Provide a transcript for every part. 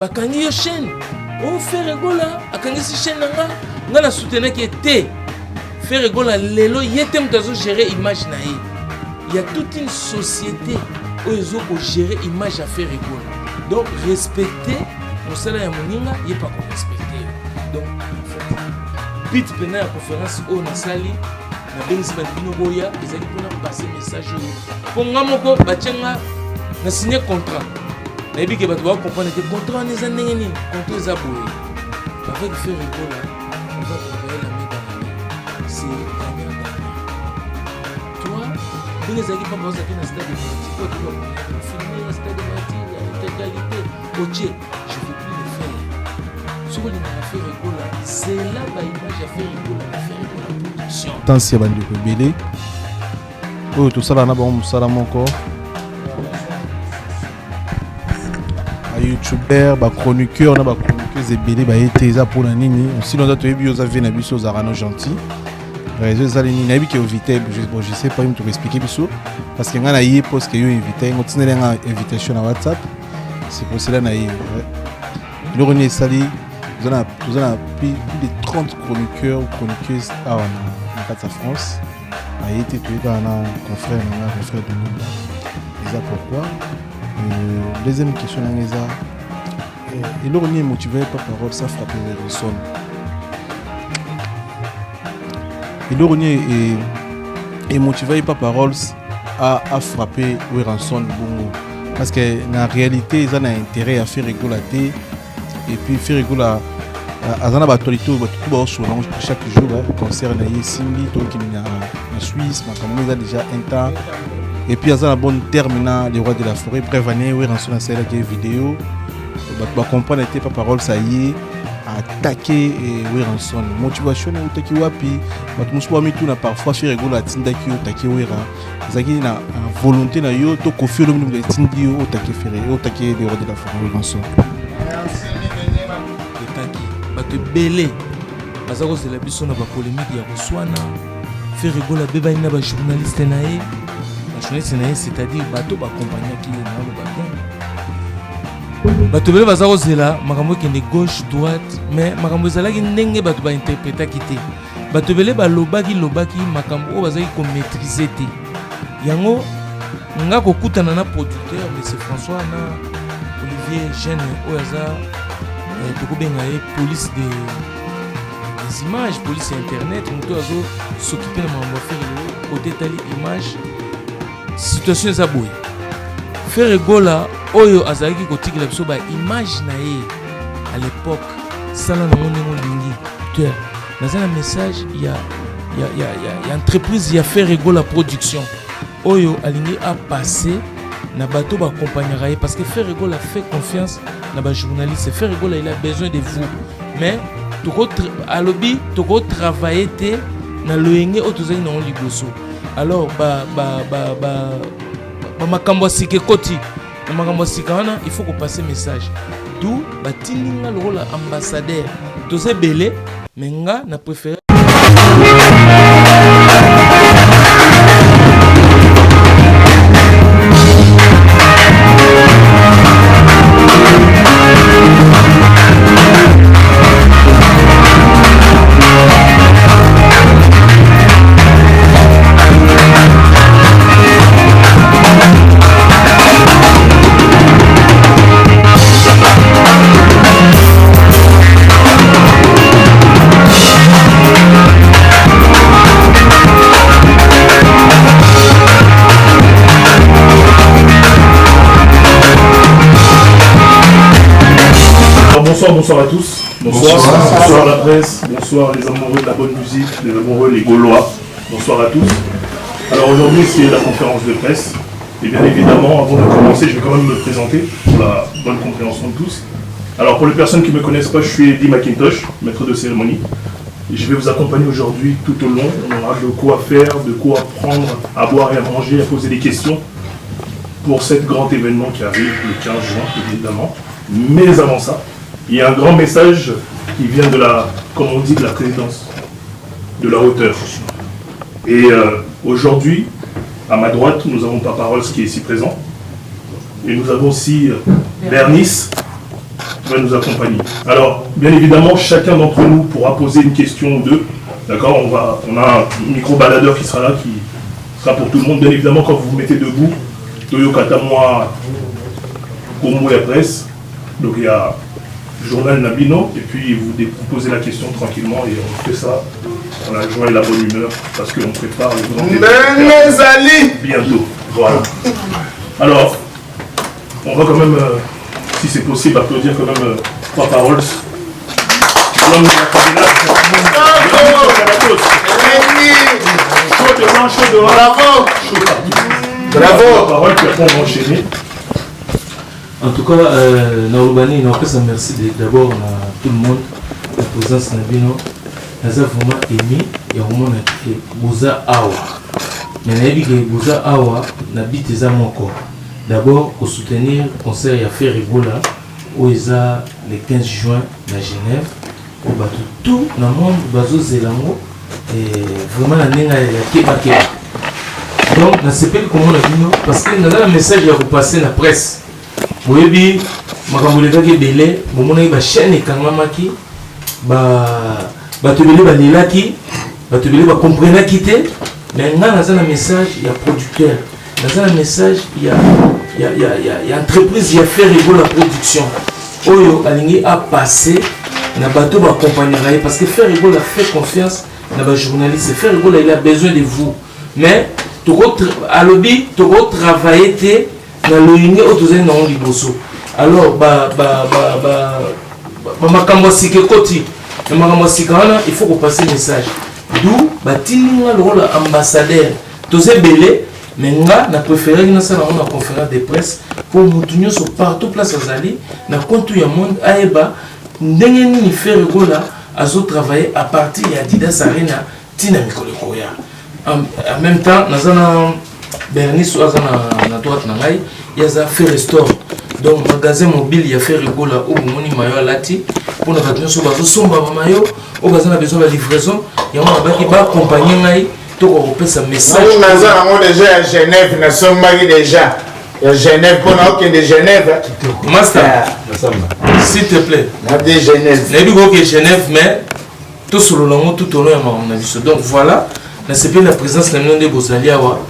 bakangi yo chaîne o Frère Egola akangi si chaîne nga nga na soutenir qui était Frère Egola lelo yete mutazo gérer image na ye. Il y a toute une société où ils ont gérer image à Frère Egola. Donc respecter mon salaire ya moninga yé pas qu'on respecter. Donc en fait bit pena ya conférence o na sali na bengisi bandino boya ezali pona passer message pour nga moko batienga na signer contrat. Mais bien que tu vas comprendre que le contrat n'est pas un contrat est aboué. Avec Frère Egola, on va travailler la main dans la main. C'est gagnant. Toi, tu n'es pas dans un stade de pratique. Toi, tu vas finir un stade de pratique, l'intégralité. Ok, je ne veux plus le faire. Ce qu'on a fait Egola, c'est là ma image à Frère Egola, à Frère Egola production. Tant c'est bandu belé. Oh, tout ça là, on a bon, ça là mon corps. YouTuber, chroniqueur, chroniqueuse et belé, été pour la nini. Si l'on a tué bio, avez un biso zarano gentil. Réseau zalini nabi qui est invité, je sais pas te expliquer biso parce que on a eu poste que yo invité, on tient une invitation à WhatsApp. C'est pour cela na eu. Le René Sali, nous avons plus de 30 chroniqueurs ou chroniqueuses en France. A été tué par un confrère de nous. C'est pourquoi. Deuxième question, et l'on est motivé par parole, ça frappe le son. Et l'on est motivé par parole à frapper le rançon bongo. Parce que en réalité, ils ont intérêt à faire rigoler et puis faire rigoler à la actualité, chaque jour, concert na Simbi, en Suisse, mais déjà un temps. Et puis, il y a un bon terme, les rois de la forêt, prévenir, oui, dans la série de vidéos. On comprendre que pas parole, ça y est, attaquer et oui, en son motivation, ou taki wapi, on a parfois fait rigoler à Tindaki ou taki wera. Zaki na volonté na yo, to kofi le monde de Tindi ou taki ferré, ou taki les rois de la forêt, oui, en son. Le taki, bah te belé, parce que c'est la biso na ba polémique, il y a Roswana, fait rigoler à bébé na ba journaliste naé. C'est-à-dire bateau accompagné qui est dans le bateau. Bateau bele bazaro zela makambo qui est gauche droite mais makambo zala qui ndenge bateau ba interpréter quitté. Bateau bele ba lobaki makambo bazaki ko maîtriser té. Yango nga ko kutana na producteur monsieur François na Olivier Jeune oyaza to benga police des images, police internet, moto azo s'occuper de makambo faire côté tali image. Situation est abouée. Frère Egola, Oyo Azaki Kotik Lapsoba, image nae à l'époque, Salah Namonemo Lingi. Dans un message, il y a entreprise, il y a Frère Egola production. Oyo Alingi a passé, na bateau ba accompagner parce que Frère Egola fait confiance na ba journaliste. Frère Egola, il a besoin de vous. Mais, à lobby, tu peux travailler na loenge autozali na on liboso. Alors makambo sike koti makambo sikana il faut qu'on passe message d'où batininga le rôle ambassadeur tozé belé mais nga na préféré. Bonsoir à tous, bonsoir la presse, bonsoir les amoureux de la bonne musique, les amoureux, les Gaulois, bonsoir à tous. Alors aujourd'hui c'est la conférence de presse et bien évidemment avant de commencer je vais quand même me présenter pour la bonne compréhension de tous. Alors pour les personnes qui ne me connaissent pas, je suis Eddie McIntosh, maître de cérémonie et je vais vous accompagner aujourd'hui tout au long. On aura de quoi faire, de quoi prendre, à boire et à manger, à poser des questions pour cet grand événement qui arrive le 15 juin évidemment. Mais avant ça, il y a un grand message qui vient de la, comme on dit, de la présidence, de la hauteur. Et aujourd'hui, à ma droite, nous avons Papa Rolls qui est ici présent. Et nous avons aussi Bernice, va nous accompagner. Alors, bien évidemment, chacun d'entre nous pourra poser une question ou deux. D'accord, on a un micro-baladeur qui sera là, qui sera pour tout le monde. Bien évidemment, quand vous vous mettez debout, Toyo Katamoa, Komo et Presse. Donc il y a Journal Nabino, et puis vous posez la question tranquillement, et on fait ça dans la joie et la bonne humeur, parce qu'on prépare le grand débat bientôt. Voilà. Alors, on va quand même, si c'est possible, applaudir quand même Papa Rolls. L'homme de la cabinage. Chaud devant, chaud devant. Bravo. Chaud partout. Bravo. Parole, puis après on va enchaîner. En tout cas, Naoubani, merci d'abord à tout le monde, la présence de Nabino. Nous avons vraiment aimé et vraiment Bouza Awa. Mais nous avons Bouza Awa, nous avons encore. D'abord, pour soutenir le concert et faire Ebola, où il y a le 15 juin à Genève, où tout le monde va et vraiment la nena est Keba. Donc, on ne sait pas comment on a dit, parce que nous avons un message à repasser dans la presse. Oui, makamboleka ke belé bomona ba chaîne ekangamaki ba tobele ba lelaki ba tobele ba comprendre kité mais nga naza na message ya producteur naza na message ya entreprise ya faire la production oyo alingi a passer na bateau ba accompagner parce que faire a fait confiance na ba journaliste faire il a besoin de vous mais to à lobby to travailler té alors il faut repasser le message d'où le rôle ambassadeur belé mais na préféré na conférence de presse pour nous partout place azali na compte ya monde aeba ndenge ni faire gola azo travailler à partir ya Adidas Arena tina mikolo koya en même temps nazana Bernice na droite na ngai il y a Faire Store donc magasin mobile il y a fait rigola au moni mayo alati pour na battu so bazo somba mayo au bazana besoin de livraison il y a un baki ba accompagner ngai to ko pesa message nous avons déjà à Genève nous sommes déjà à Genève pour nous de Genève master s'il te plaît na de Genève na bi ko que Genève mais tout sur le long tout au long na biso donc voilà na c'est la présence na monde de Bozaliawa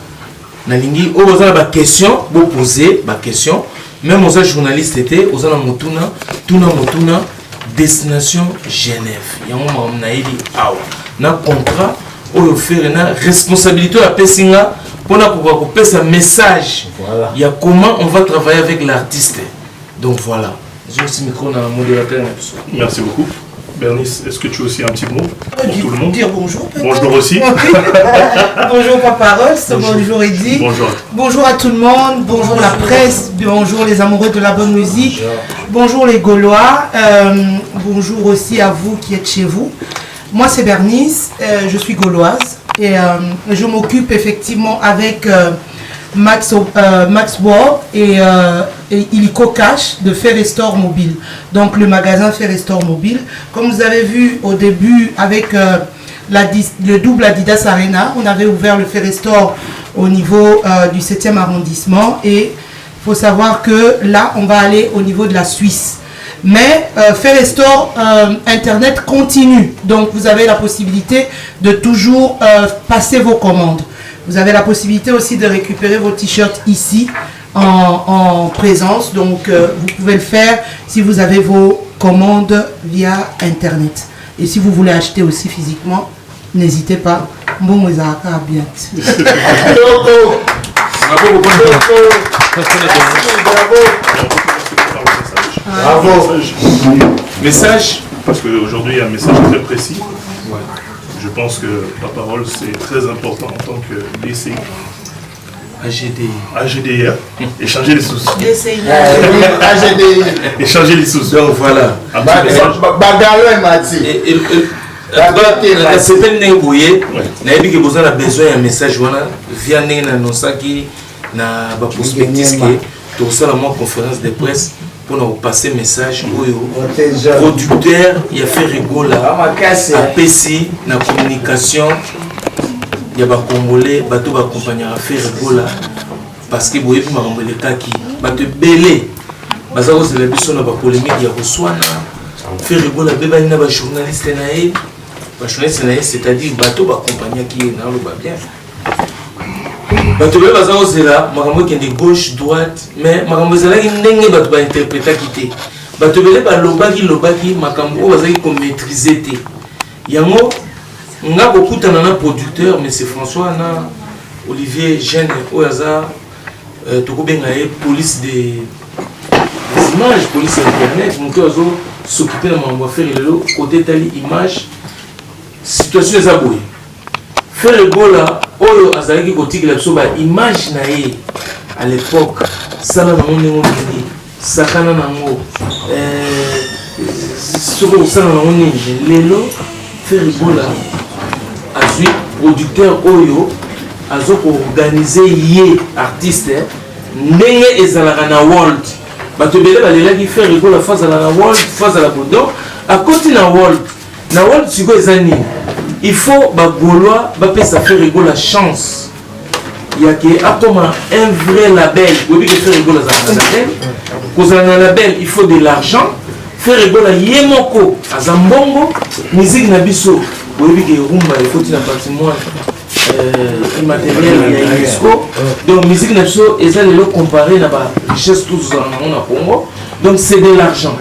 nalingi o bazala ba question bo poser ba question même aux journalistes étaient aux ana motuna destination Genève yango ma naidi awa na contrat o faire na responsabilité à pesinga pour na ko pesa message il y a comment on va travailler avec l'artiste donc voilà j'ai aussi micro na modérateur. Merci beaucoup. Bernice, est-ce que tu as aussi un petit mot pour tout le monde? Dire bonjour. Bonjour aussi. Bonjour Papa Rolls, bonjour Eddy. Bonjour. Bonjour à tout le monde, bonjour la presse, bonjour les amoureux de la bonne musique, bonjour les Gaulois, bonjour aussi à vous qui êtes chez vous. Moi c'est Bernice, je suis gauloise et je m'occupe effectivement avec Max Ward et Illico Cash de Faire Store Mobile. Donc le magasin Faire Store Mobile. Comme vous avez vu au début avec le double Adidas Arena, on avait ouvert le Faire Store au niveau du 7e arrondissement et il faut savoir que là on va aller au niveau de la Suisse. Mais Faire Store Internet continue. Donc vous avez la possibilité de toujours passer vos commandes. Vous avez la possibilité aussi de récupérer vos t-shirts ici en présence. Donc vous pouvez le faire si vous avez vos commandes via Internet. Et si vous voulez acheter aussi physiquement, n'hésitez pas. Bon, vous avez bien. Bravo. Message, parce qu'aujourd'hui il y a un message très précis. Ouais. Je pense que la parole c'est très important en tant que DC. AGDR. Échanger les sous. AGDI. Échanger les sous. Donc voilà. Bagalo Mati. C'est pas une bouillée. N'a que besoin d'un besoin un message voilà via na nosaki na ba prospectus que tout ça la conférence de presse pour nous passer message au producteur il a fait rigola à PC na communication il y a ba congolais bateau ba accompagner à faire rigola parce que boye pour m'envoyer kaki bateau belé baza kozela biso na bapolémique ya koswana faire rigola bebani na bajournaliste na ye bajournaliste na ye c'est-à-dire bato bakompagnaki ye naloba bien bato bebe baza kozela makambo ekende gauche droite mais makambo ezalaki ndenge bato bainterprétaki te bato bele balobaki makambo oyo bazalaki komaîtrise te yango nga kokutana na producteur mais c'est François na Olivier Jeune oyo aza tokobenga ye police des images, police internet, moto azo s'occuper de makambo faire lelo côté tali image situation eza boye faire rigola oyo azalaki kotikela biso ba image na ye à l'époque sala na ndenge ngoni sakana nango soko sala na ngoni lelo faire rigola azui producteur oyo azo ko organiser ye artiste ndenge ezalaka na world bato bele balelaki faire rigola face à la world face à la boudon à côté na world siko ezani il faut ba Gaulois ba pesa faire rigola chance ya que akoma un vrai label oui que faire rigola za label cause un label il faut de l'argent faire rigola yemoko azambongo musique na biso oui que rumba il faut un patrimoine immatériel ya UNESCO donc musique na biso eza lelo comparé na ba richesse tous en na Congo donc c'est de l'argent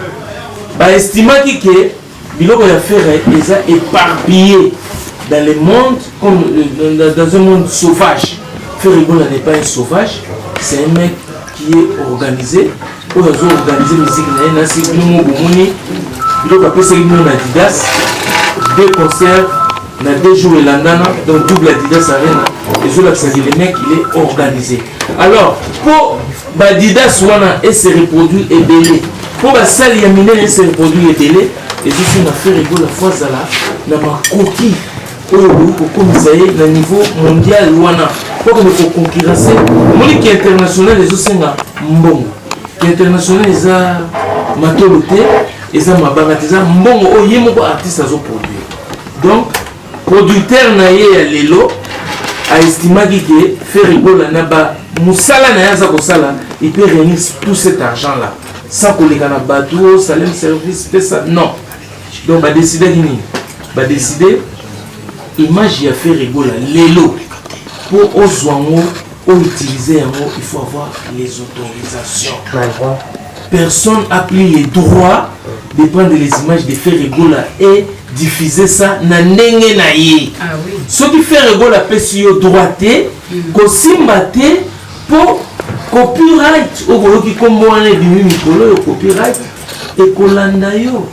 ba estimaki que biloko ya faire eza éparpillé dans le monde comme dans un monde sauvage. Faire rigola n'est pas un sauvage, c'est un mec qui est organisé pour organiser la musique na si nous bomoni biloko appelé c'est nous na Adidas deux concerts na 2 jours et landana donc double Adidas Arena et je l'accès le mec il est organisé alors pour Adidas wana et se reproduire et belé pour ba salle ya minene se reproduire et belé et je suis na faire rigola fois là na ma coquille oyo kokomisa ye na niveau mondial wana po ko concurrencer moni ki international ezosenga mbongo ki international eza matolo te eza mabanga te eza mbongo oyo ye moko artiste azoproduire donc producteur na ye ya lelo aestimaki ke faire rigola na ba musala na ye aza kosala il peut réunir tout cet argent là sans koleka na bateau salem service pesa non donc badecidaki nini badécide image ya faire rigola lelo pour ozwango ou utiliser yango il faut avoir les autorisations personne n'a pris les droits de prendre les images de faire rigola et diffuser ça na ndenge na ye ce qui fait rigola pesi yo droité kosimba te pour copyright okoloki kombo wana ebimi mikolo yo copyright ekolanda yo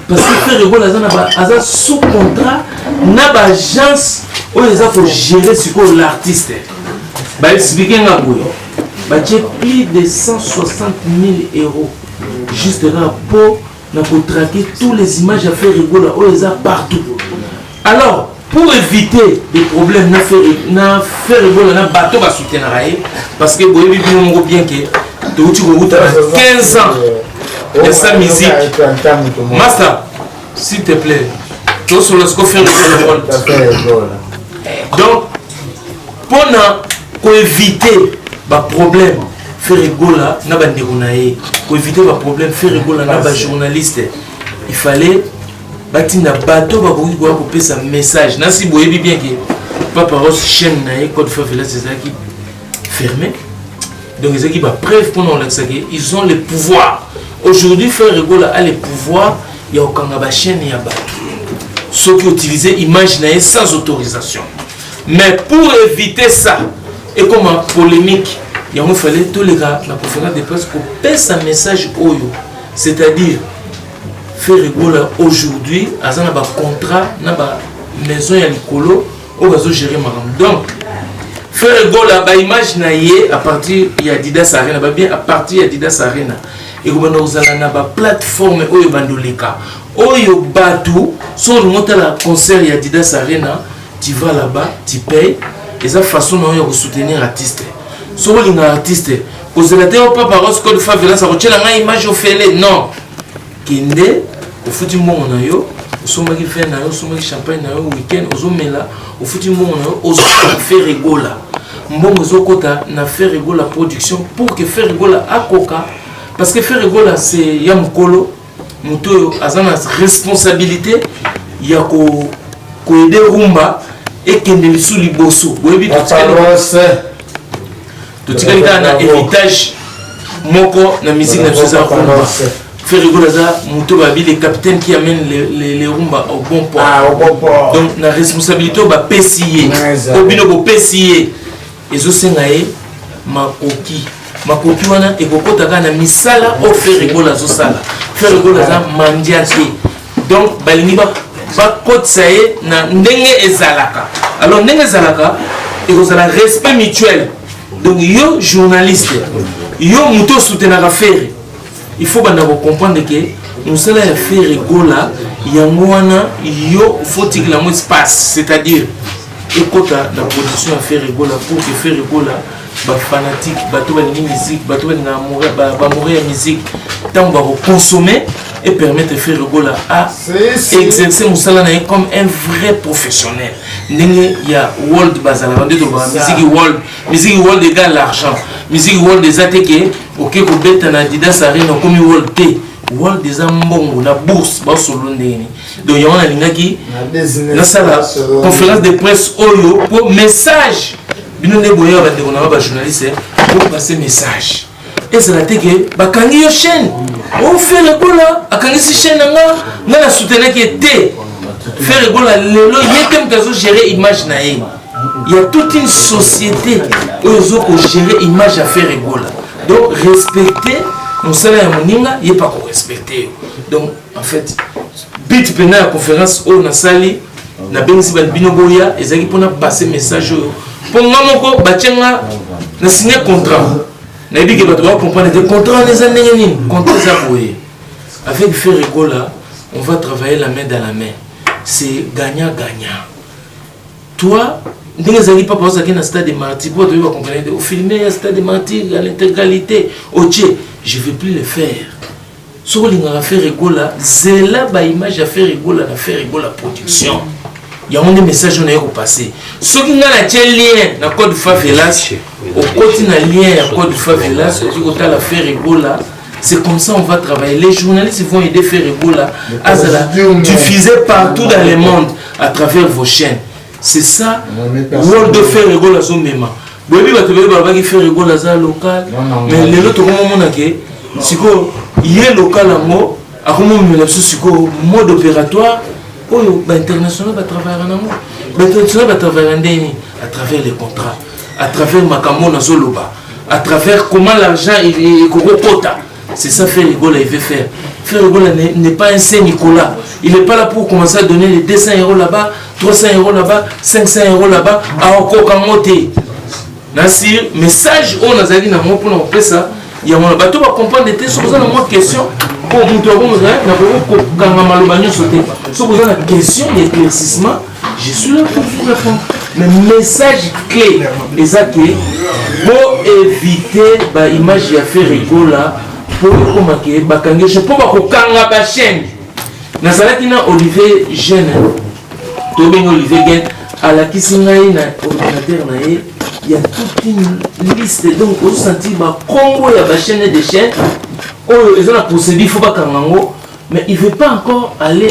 parce que faire rigola aza sous contrat na ba agence oyo eza ko gérer sikoyo l'artiste baexplike nga boye batie plus de 160 000 euros juste là pour na traquer toutes les images à faire rigola oyo eza partout alors pour éviter des problèmes na faire rigola na bateau ba soutenir ye parce que boyebi bino moko bien que touti ko uta 15 ans de sa musique master s'il te plaît tout sur le scope faire rigola donc pour éviter ba problème faire rigola na ba ndeko na ye pour éviter ba problème faire rigola na ba journaliste il fallait batinda bato bakoki koya kopesa message nasi boyebi bien que Papa Ross chaîne na ye code favela ezalaki fermé donc ezalaki ba preuve mpona olakisaki ils ont le pouvoir aujourd'hui faire rigola a le pouvoir ya kokanga ba chaîne ya bato ceux qui utilisaient image na ye sans autorisation mais pour éviter ça et comme un polémique il fallait tous les gars la conférence de presse pour passer un message oyo c'est-à-dire faire rigola aujourd'hui azana ba contrat na ba maison ya likolo o bazo gérer maram donc faire rigola ba image na ye à partir ya Adidas Arena ba bien à partir ya Adidas Arena et comme nous allons na ba plateforme oyo bandoleka oyo batu sur le concert ya Adidas Arena tu vas là-bas tu payes et ça façon de soutenir l'artiste sur l'artiste cause la terre pas par code favela ça retient la image au fait non kende au foutu mon na yo au sommet qui fait na yo sommet champagne na yo week-end au sommet là au foutu mon na yo au faire rigola mbongo zokota na faire rigola production pour que faire rigola akoka parce que faire Egola c'est ya mukolo muto azana responsabilité ya ko aider rumba et kende lisu liboso boyebi totikali na héritage moko na musique na biso rumba faire Egola za muto babi le capitaine qui amène les rumba au bon port donc na responsabilité ba pesier obino bo pesier ezosenga ye makoki wana ekokotaka na misala o faire Egola zosala faire Egola za mandia te donc balingi bakotisa ye na ndenge ezalaka alors ndenge ezalaka ekozala respect mutuel donc yo journaliste yo moto soutenaka faire il faut banda comprendre que mosala ya faire Egola yango wana yo faut tikila mo espace c'est-à-dire ekota na production ya faire Egola pour que faire Egola ba fanatique bato balingi musique bato balinga mourir ya musique tant ba consommer et permettre faire Egola à exercer mosala na comme un vrai professionnel ndenge ya world bazala bande to ba musique world égale l'argent musique world des ateke OK ko beta na Adidas Arena comme world T world des ambongo na bourse ba solo ndeni donc ya wana lingaki na sala conférence de presse oyo pour message bino ne boya ba de na ba journaliste pour passer message et c'est la teke bakangi yo chaîne on fait Egola akangi si chaîne nga na soutenir qui était faire Egola lelo yetem kazo gérer image na ye il y a toute une société où ils ont géré image à faire Egola donc respecter mon salaire à moninga il pas qu'on respecter donc en fait bit pena la conférence au na sali na benzi ban bino boya ezaki pona passer message pour moi moko batianga na signer contrat na dit que bato va comprendre des contrats les années nini contrat ça boye avec faire Egola on va travailler la main dans la main c'est gagnant gagnant toi ndenge zali pas parce que na stade de martyr pour tu vas comprendre au filmer stade de martyr à l'intégralité OK je vais plus le faire so linga faire Egola zela ba image à faire Egola na faire Egola production il y a un message on a passé ce qui n'a la lien na code favelas au côté na lien à code favelas au côté la faire Egola c'est comme ça on va travailler les journalistes vont aider faire Egola à diffuser partout dans le monde à travers vos chaînes c'est ça world de faire Egola son même bobi ba tebele ba ki faire Egola za local mais les autres comment on a que siko yé local ngo akomo mela siko mode opératoire oyo ba international ba travailler na ngo ba international ba travailler ndeni à travers les contrats à travers makambo na zoloba à travers comment l'argent est kokota c'est ça faire Egola il veut faire faire Egola n'est pas un Saint-Nicolas il n'est pas là pour commencer à donner les 200 € là-bas 300 € là-bas 500 € là-bas à okokamote nasir message on a zali na mo pour na pesa ya mona bato ba comprendre des choses na moi question pour muto ko mo na ko kanga maloba nyoso te so ko na question d'éclaircissement je suis là pour vous répondre mais message clé exact pour éviter ba image ya faire Egola pour remarquer bakange je peux pas ko kanga ba chaîne na salaki na Olivier Jeune to ben Olivier Gen à la kisingai na ordinateur na ye il y a toute une liste donc au senti ba Congo ya ba chaîne de chaîne oh ils ont la procédure faut pas kangango mais il veut pas encore aller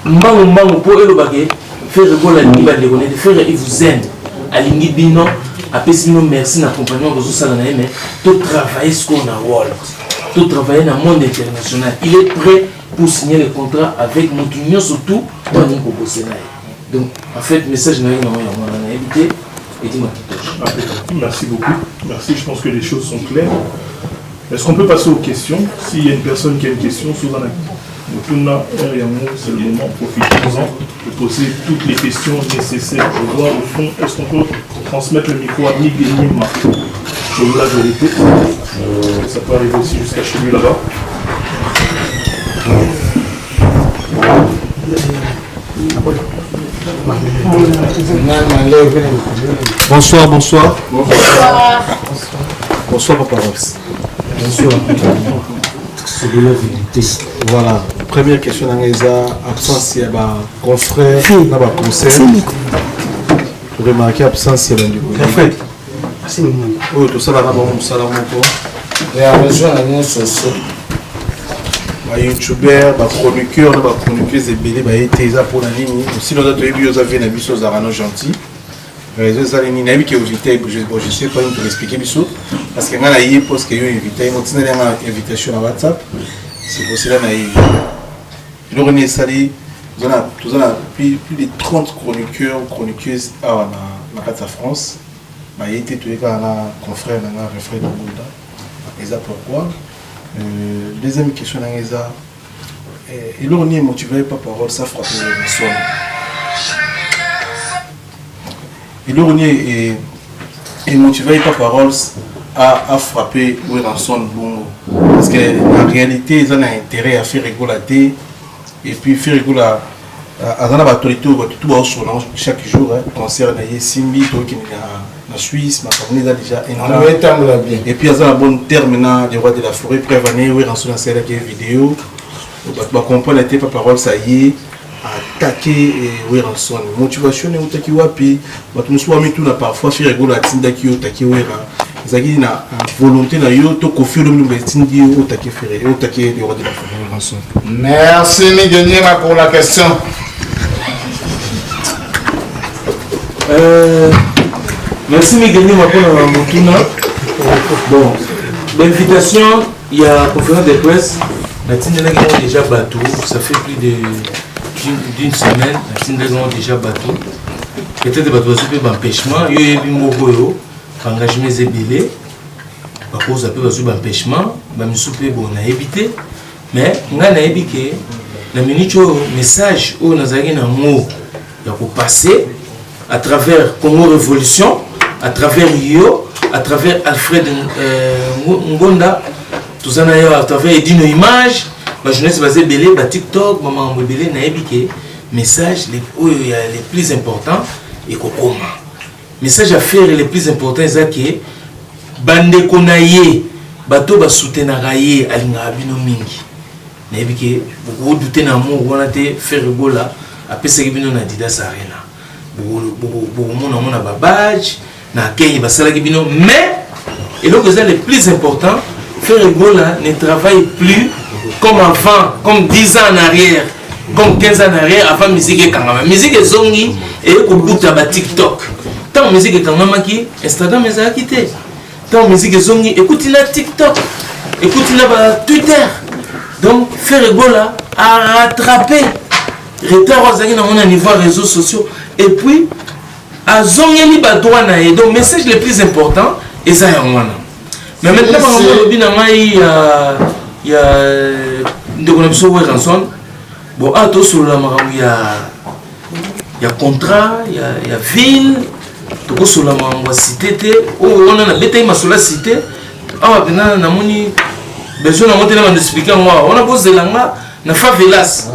mbango pour elo bagé faire Egola ni ba de connaître faire il vous aide alingi bino apesi bino merci na compagnon bozo sala na mais tout travailler ce qu'on a world tout travailler dans le monde international il est prêt pour signer le contrat avec notre union surtout pour nous proposer donc en fait message na évité et dis-moi merci beaucoup merci je pense que les choses sont claires est-ce qu'on peut passer aux questions s'il y a une personne qui a une question sous un c'est le moment profitons-en de poser toutes les questions nécessaires je vois au fond est-ce qu'on peut transmettre le micro à Nick et Nima je vous la vérité ça peut arriver aussi jusqu'à chez lui là-bas Bonsoir. Bonsoir Papa Rox. Bonsoir. C'est de la vérité. Voilà. Première question dans les absence il y a confrère dans le concert. Vous remarquez absence il y a du confrère. Oui, tout ça là-bas, ça là encore. Les réseaux sociaux. Les youtubeurs, les chroniqueurs, les chroniqueuses et bébés, les tésa pour la ligne. Si nous avons vu, nous avons vu des choses gentilles. Les réseaux sociaux, nous avons vu qu'ils invité, je ne sais pas pour expliquer parce que nous avons eu parce qu'ils ont invité, nous avons une invitation à WhatsApp. C'est pour cela que nous avons salé. Nous avons plus de 30 chroniqueurs, chroniqueuses en France. Nous avons été tous les confrères, refrères de Bouddha. Et ça pourquoi? Deuxième question, et là on est motivé par parole, ça frappe les sons. Et là on est motivé par parole à frapper ou à son bon. Parce que en réalité, ils ont intérêt à faire rigoler et puis faire rigoler à l'autorité chaque jour, concert de Simbi, qui est en Suisse, ma famille a déjà énormément. Et puis, il y a un bon terme des rois de la forêt, prévenir, oui, en ce sens, il y a une vidéo. On comprend la tête, parole, ça y est, attaquer, oui, en son motivation, et on t'a puis, on se voit tout parfois faire rigoler à Tinda qui est attaqué, oui, ils ont une volonté, to confie le nom de Tindi, ou attaquer Ferré, ou attaquer les rois de la forêt. Merci, Miguelima, pour la question. Merci Miguel pour la Montuna. Bon, l'invitation, il y a conférence de presse. La Tindela est déjà bateau. Ça fait plus d'une semaine. La Tindela est déjà bateau. Peut-être que bateau c'est un empêchement. Il y a eu un mot engagement zébélé. Par contre, ça peut être un empêchement. Je on a évité. Mais on a évité la minute message où nous avons un mot pour passer à travers Congo Révolution, à travers Yo, à travers Alfred Ngonda, tout ça à travers Edino Image, ma jeunesse basée belé, TikTok, maman belé, naïbiké, message les plus importants et kokoma. Message à faire les plus importants, c'est que bande konaye, bateau ba soutenaraye alinga bino mingi. Naïbiké, beaucoup douter na mo, on a été faire rigola, après c'est bino na Didas Arena. Beaucoup na babage, na Kenya basalaki bino, mais et donc c'est le plus important, faire rigola ne travaille plus comme avant, comme 10 ans en arrière, comme 15 ans en arrière, avant musique et kangama. Musique et zongi et kobuta ba TikTok. Tant musique et kangama qui Instagram les a quitté. Tant musique et zongi écoute la TikTok, écoute la Twitter. Donc faire rigola à rattraper retard aux dans mon niveau réseaux sociaux et puis à zongeli ba droit na et donc message le plus important et ça y a mais maintenant il y a de connexion ou rançon bon à tout sur la il y a contrat il y a ville tout sur la cité on a bétail ma sur la cité ah maintenant na moni besoin na monter na expliquer moi on a posé la na favelas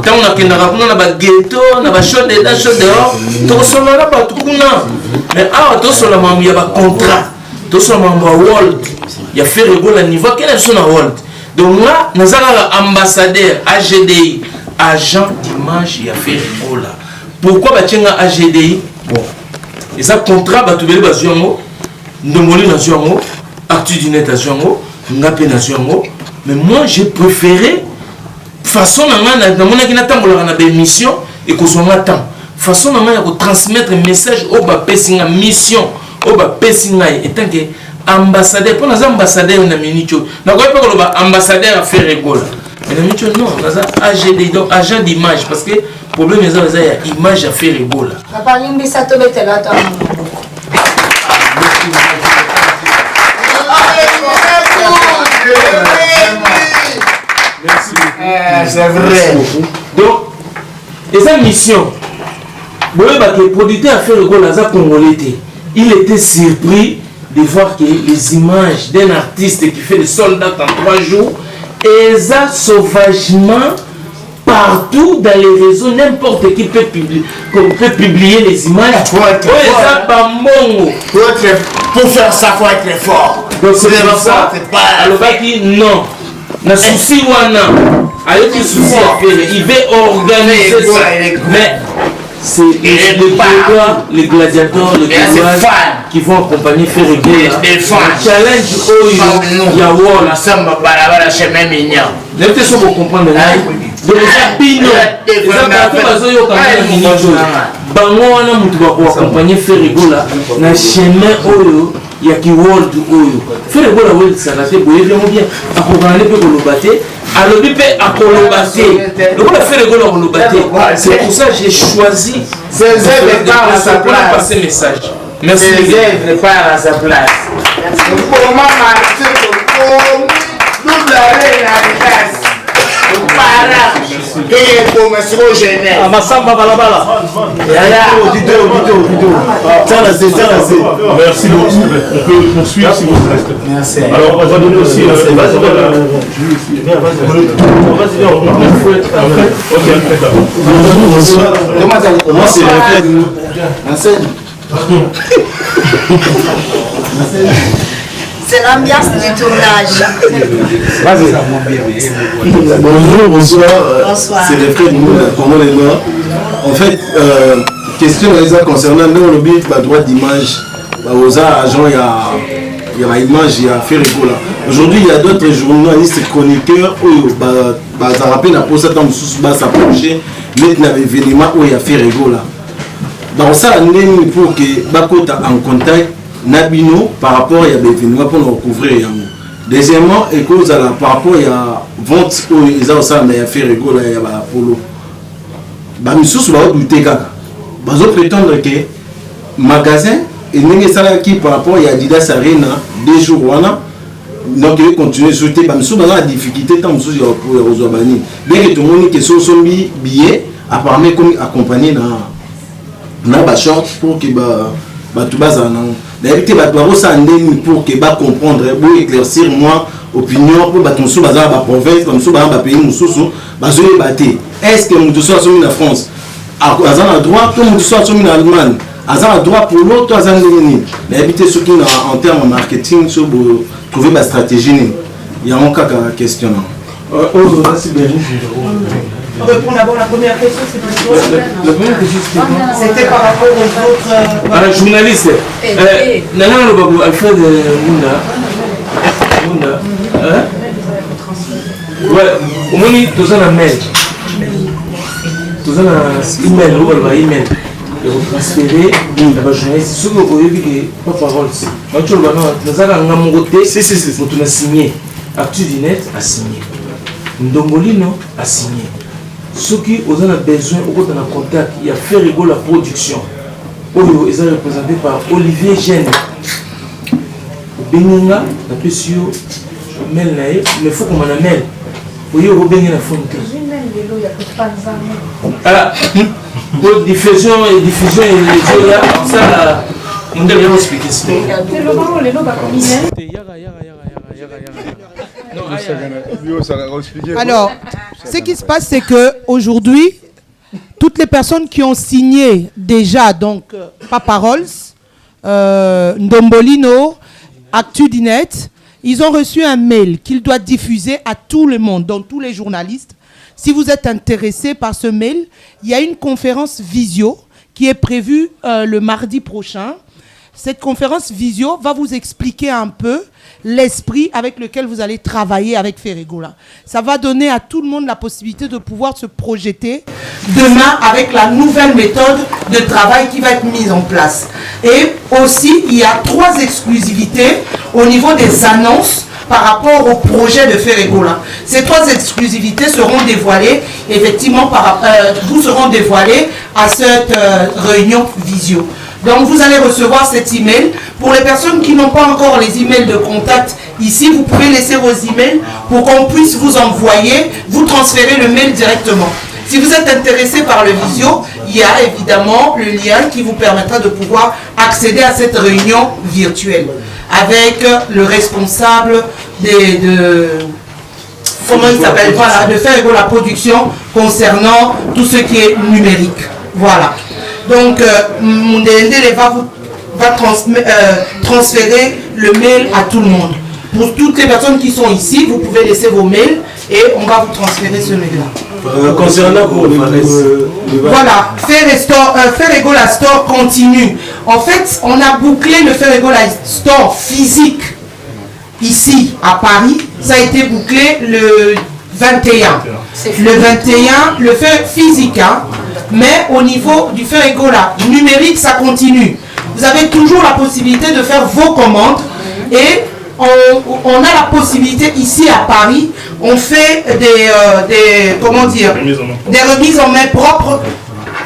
tant on a kenda kuna na ba ghetto na ba chaude da chaude dehors to solo na ba tukuna mais ah to solo ma ya ba contrat to solo ma world ya faire rigoler niveau quel est son world donc là nous avons ambassadeur AGDI agent d'image ya faire rigoler pourquoi ba tchenga AGDI bon et ça contrat ba tubeli ba ziongo ndomoli na ziongo actu du net na ziongo ngape na ziongo mais moi j'ai préféré façon na mona ki na tambola na ba émission et ko zonga temps façon na ko transmettre message au ba pesinga mission au ba pesinga et tant que ambassadeur pour les ambassadeurs na minicho na ko pas ko ba ambassadeur à faire rigoler mais na minicho non na AGD donc agent d'image parce que problème les gens ya image à faire rigoler papa limbi sa to betela to c'est vrai. Donc, et sa mission, le producteur a fait le goal à Congolais. Il était surpris de voir que les images d'un artiste qui fait des soldats en 3 jours, et ça sauvagement partout dans les réseaux, n'importe qui peut publier les images. Pour faire ça, il faut être fort. Donc c'est pour ça, alors non. Na souci wana avec le souci à faire il veut organiser ça mais c'est les gladiateurs, les Gaulois qui vont accompagner Ferregola. Les fans. Challenge il y a Wall. Ensemble, balabala, chemin mignon. Vous avez ce que vous comprenez. Donc, Pino, les bateaux, bango wana mutu bakoaccompagner Ferregola na chemin oyo ya kiworld oyo Ferregola welisaka te boyebemo bien akokana ne mpe koloba te alobi mpe akoloba te lokola Ferregola koloba te. C'est pour ça que j'ai choisi Ces œuvres partent à sa place. passer message. Merci. Ces œuvres partent à sa place. Comment marcher nous l'avons la place. Para. Et pour monsieur Genève. Masamba balabala. Merci beaucoup. On peut poursuivre si vous voulez. Merci. Alors, on va donner aussi. Moi, c'est C'est l'ambiance du tournage. Bonjour, bonsoir. Bonsoir. C'est les frères de nous, comment les noirs. En fait, question concernant le droit d'image, aux agents, il y a l'image, il y a Ferregola. Aujourd'hui, il y a d'autres journalistes chroniqueurs où ça rappelle pour ça dans s'approcher, mais il y a événement où il y a Ferregola. Donc ça, pour que Bakota en contact Nabino par rapport à l'événement pour nous recouvrir. Deuxièmement, par rapport à vente où ils ont ça, mais il y a Ferregola et il y a Apollo. Bamisous va douter kaka. Bazo prétendre que magasin et n'est ça qui par rapport à Adidas Arena 2 jours wana donc il continue à souhaiter Bamisous dans la difficulté tant Bamisous pour les Ozobani. Bien que tout le monde qui sont billets apparemment comme accompagné na ba short pour que tout bas en d'habitude pour que ba comprendre pour éclaircir moi opinion pour baton sous bazar ba province comme sous ba pays mususu bazoli baté est-ce que nous sommes en France azan a droit comme nous sommes en Allemagne azan a droit pour l'autre azan ni d'habitude ce qui en termes marketing sur trouver ma stratégie il y a encore question On répond d'abord la première question, c'est quoi? La première question, c'était par rapport aux autres... à la journaliste. Nana Lobago, Alfred Mounda. Ouais, au moins, tu as un mail. Tu as un email, ou un email. Et vous transférez la journaliste. Ce que vous voyez, c'est pas parole. Nous avons un mogoté, c'est pour nous signer. ActuDinet a signé. Ndongolino a signé. Ceux qui ont besoin, au contact, il y a Ferregola Production. Ils sont représentés par Olivier Gène. Beninga, la PSU, mais il faut qu'on m'en mail. Vous voyez, vous avez la fontaine. Ah, diffusion et diffusion et là, ça, on devrait expliquer ça. Alors, ce qui se passe, c'est que aujourd'hui, toutes les personnes qui ont signé déjà, donc Papa Rolls, Ndombolino, ActuDinet, ils ont reçu un mail qu'ils doivent diffuser à tout le monde, donc tous les journalistes. Si vous êtes intéressé par ce mail, il y a une conférence visio qui est prévue le mardi prochain. Cette conférence visio va vous expliquer un peu l'esprit avec lequel vous allez travailler avec Ferregola. Ça va donner à tout le monde la possibilité de pouvoir se projeter demain avec la nouvelle méthode de travail qui va être mise en place. Et aussi, il y a 3 exclusivités au niveau des annonces par rapport au projet de Ferregola. Ces 3 exclusivités seront dévoilées, effectivement, vous seront dévoilées à cette réunion visio. Donc vous allez recevoir cet email. Pour les personnes qui n'ont pas encore les emails de contact ici, vous pouvez laisser vos emails pour qu'on puisse vous envoyer, vous transférer le mail directement. Si vous êtes intéressé par le visio, il y a évidemment le lien qui vous permettra de pouvoir accéder à cette réunion virtuelle avec le responsable comment il s'appelle, voilà, de Ferregola Production concernant tout ce qui est numérique. Voilà. Donc, Mundende va transférer le mail à tout le monde. Pour toutes les personnes qui sont ici, vous pouvez laisser vos mails et on va vous transférer ce mail-là. Concernant pour les voilà, Ferregola Store continue. En fait, on a bouclé le Ferregola Store physique ici à Paris. Ça a été bouclé le 21. Le 21, le fait physique, hein, mais au niveau du Ferregola numérique, ça continue. Vous avez toujours la possibilité de faire vos commandes et on a la possibilité ici à Paris, on fait des remises en main propres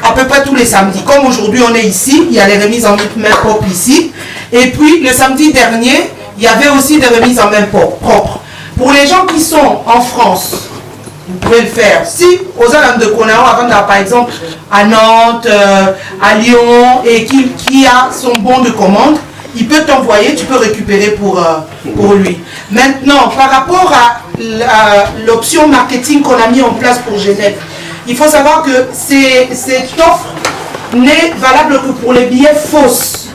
à peu près tous les samedis. Comme aujourd'hui on est ici, il y a les remises en main propres ici. Et puis le samedi dernier, il y avait aussi des remises en main propres. Pour les gens qui sont en France, vous pouvez le faire. Si aux alentours de Conao, par exemple à Nantes, à Lyon, et qui a son bon de commande, il peut t'envoyer, tu peux récupérer pour lui. Maintenant, par rapport à l'option marketing qu'on a mis en place pour Genève, il faut savoir que cette offre n'est valable que pour les billets fausses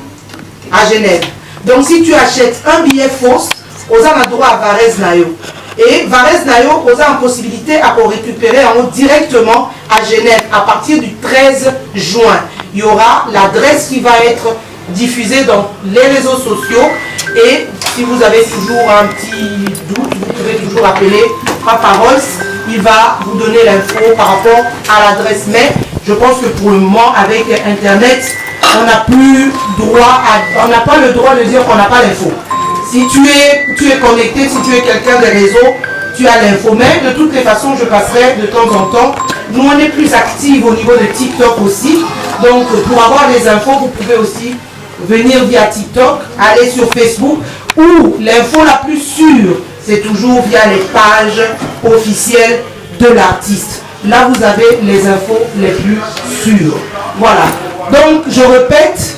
à Genève. Donc si tu achètes un billet fausse, on a droit à Varese Nayo. Et Varese Nayo, on a une possibilité à récupérer directement à Genève à partir du 13 juin. Il y aura l'adresse qui va être diffusée dans les réseaux sociaux. Et si vous avez toujours un petit doute, vous pouvez toujours appeler Papa Rolls. Il va vous donner l'info par rapport à l'adresse. Mais je pense que pour le moment, avec Internet, on n'a pas le droit de dire qu'on n'a pas l'info. Si tu es connecté, si tu es quelqu'un des réseaux, tu as l'info. Mais de toutes les façons, je passerai de temps en temps. Nous, on est plus actifs au niveau de TikTok aussi. Donc, pour avoir les infos, vous pouvez aussi venir via TikTok, aller sur Facebook, où l'info la plus sûre, c'est toujours via les pages officielles de l'artiste. Là, vous avez les infos les plus sûres. Voilà. Donc, je répète,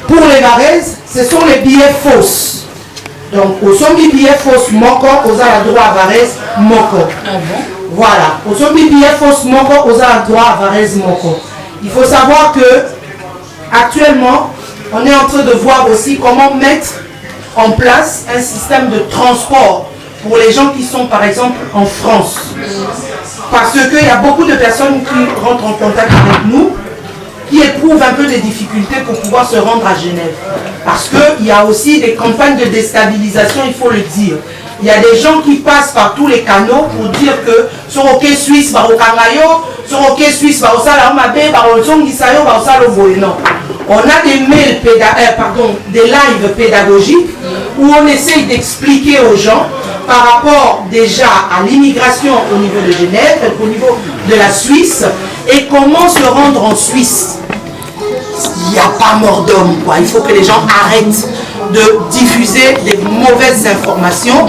pour les Varese, ce sont les billets fausses. Donc, au son des billets fausses, moko, aux a droit à Varese, moko. Voilà. Au son des billets fausses, moko, aux a droit à Varese, moko. Il faut savoir que, actuellement, on est en train de voir aussi comment mettre en place un système de transport pour les gens qui sont, par exemple, en France. Parce qu'il y a beaucoup de personnes qui rentrent en contact avec nous, qui éprouvent un peu des difficultés pour pouvoir se rendre à Genève. Parce qu'il y a aussi des campagnes de déstabilisation, il faut le dire. Il y a des gens qui passent par tous les canaux pour dire que sur OK Suisse, sur OK Suisse, non. On a des mails, des lives pédagogiques où on essaye d'expliquer aux gens par rapport déjà à l'immigration au niveau de Genève, au niveau de la Suisse, et comment se rendre en Suisse. Il n'y a pas mort d'homme, quoi. Il faut que les gens arrêtent de diffuser des mauvaises informations.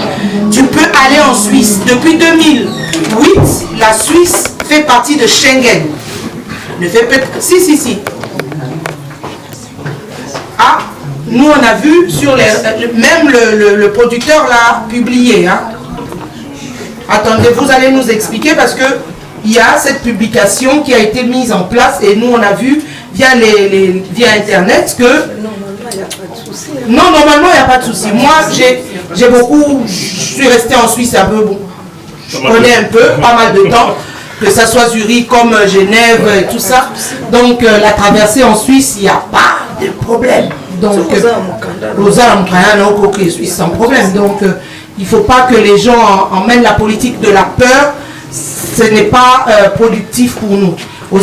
Tu peux aller en Suisse. Depuis 2008, la Suisse fait partie de Schengen. Si. Ah, nous on a vu sur les... Même le producteur l'a publié. Hein. Attendez, vous allez nous expliquer parce que il y a cette publication qui a été mise en place et nous on a vu via Internet que... Normalement, il n'y a pas de souci. Hein. Non, normalement, il n'y a pas de souci. Moi, j'ai beaucoup... Je suis resté en Suisse un peu... Bon, je connais un peu, pas mal de temps. Que ça soit Zurich comme Genève, tout ça. Donc, la traversée en Suisse, il n'y a pas de problème. Donc, Suisse sans problème. Donc, il ne faut pas que les gens emmènent la politique de la peur. Ce n'est pas productif pour nous. Tu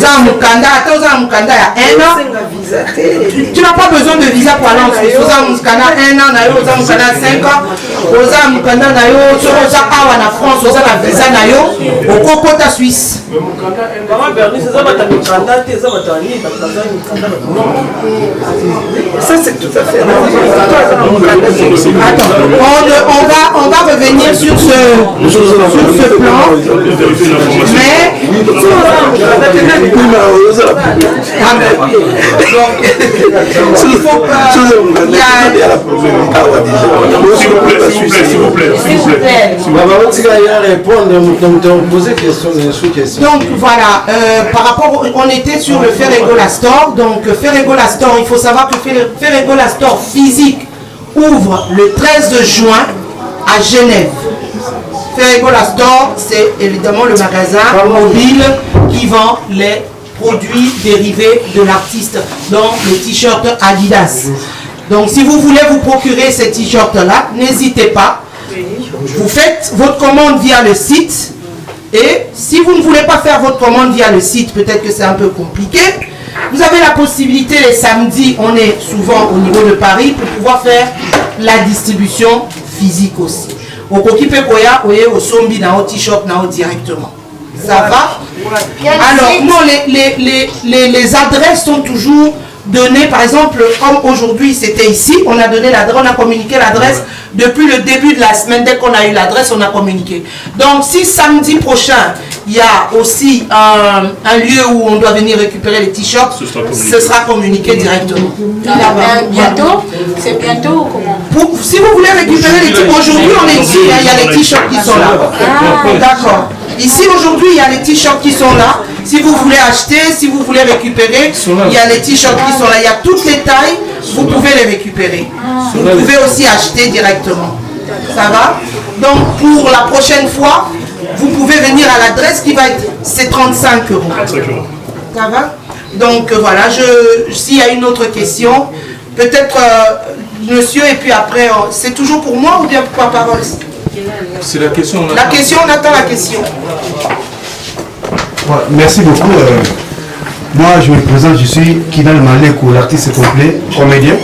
n'as pas besoin de visa pour aller en Suisse. Tu as 1 an, 5 ans. En France, tu as visa au Cocota Suisse. Ça, c'est tout à fait. Attends, on va revenir sur ce plan. Mais donc voilà, par rapport, on était sur le Ferregola Store. Donc Ferregola Store, il faut savoir que Ferregola Store physique ouvre le 13 juin à Genève. Ferrigola Store, c'est évidemment le magasin mobile qui vend les produits dérivés de l'artiste, donc les t-shirts Adidas. Donc si vous voulez vous procurer ces t-shirts-là, n'hésitez pas. Vous faites votre commande via le site. Et si vous ne voulez pas faire votre commande via le site, peut-être que c'est un peu compliqué, vous avez la possibilité les samedis, on est souvent au niveau de Paris, pour pouvoir faire la distribution physique aussi. Au Kokipe Koya, au Sombi, au t-shirt, directement. Ça va? Alors, non, les adresses sont toujours données. Par exemple, comme aujourd'hui, c'était ici, on a donné l'adresse, on a communiqué l'adresse depuis le début de la semaine. Dès qu'on a eu l'adresse, on a communiqué. Donc, si samedi prochain, il y a aussi un lieu où on doit venir récupérer les t-shirts, ce sera communiqué directement. Bientôt? C'est bientôt ou comment? Si vous voulez récupérer les t-shirts, aujourd'hui on est ici, il y a les t-shirts qui sont là. D'accord. Ici aujourd'hui, il y a les t-shirts qui sont là. Si vous voulez acheter, si vous voulez récupérer, il y a les t-shirts qui sont là. Il y a toutes les tailles, vous pouvez les récupérer. Vous pouvez aussi acheter directement. Ça va? Donc pour la prochaine fois, vous pouvez venir à l'adresse qui va être, c'est 35 €. Ça va? Donc voilà, s'il y a une autre question, peut-être monsieur, et puis après, c'est toujours pour moi ou bien pour la parole? C'est la question. La question, on attend la question. Ouais, merci beaucoup. Moi, je me présente, je suis Kinal Maleko, l'artiste complet, comédien.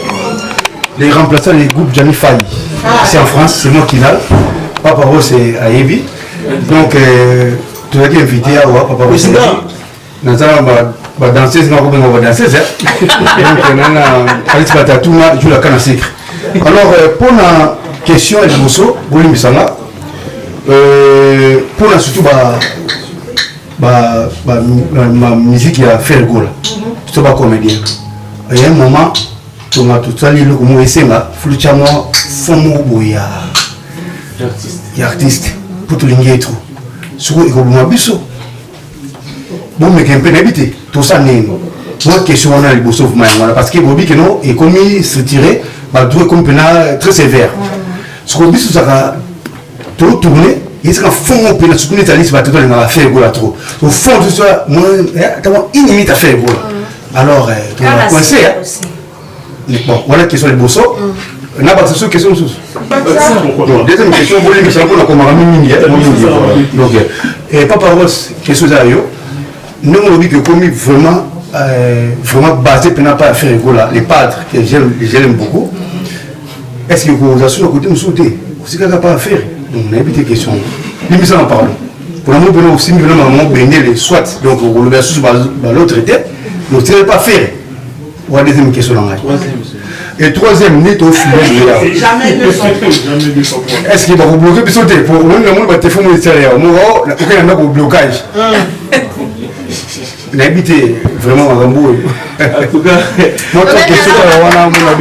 Les remplaçants du groupe Gianni Faye. C'est en France, c'est moi Kinal. Papa Rose, c'est à Evi. Donc, tu as été invité à voir Papa Rose. Dans ça, on va danser, sinon on va danser. Donc, on a joue la canne à sucre. Alors, pour la question de Bosso, Bouli Misanga, pour la surtout, ma musique a fait le goût. Je suis pas comédien. Il y a un moment, tu m'as tout ça, il y a Fluchamo, Fomo, il y a artiste, pour tout le tout. Ce que je me dis, bon, mais qu'un peu d'habiter, tout ça n'est pas. Moi, question on a les beaux sauf parce que Bobby que non est commis se tirer, bah tout comme pénal très sévère. Ce qu'on dit sur ça, tout tourner, il sera fond pénal, ce qu'on est allé, va tout dans la faire gola trop. Au fond de ça, moi, t'as une limite à faire gola. Alors, tu vas coincer. Bon, voilà question les beaux sauts. On a pas de question sous. Deuxième question, vous voulez que ça qu'on a comme un mini. Donc, et Papa Ross, question à eux. Nous, on dit que commis vraiment basé pour pas faire là, les padres que j'aime beaucoup. Est-ce que vous avez côté nous sauter? C'est qu'il n'y a pas à faire. Donc on a évité question. L'émission en parle. Pour nous venons aussi nous venons baigner les soit donc on le met sous l'autre tête. Donc c'est pas faire. On a deuxième question là. Et troisième, net au fil. Jamais 200 points. Est-ce qu'il va vous bloquer puis sauter? Pour nous, le monde va te faire mon extérieur. Moi, il y a un blocage. L'habité vraiment à Rambo. En tout cas, moi, toute question, on a moi,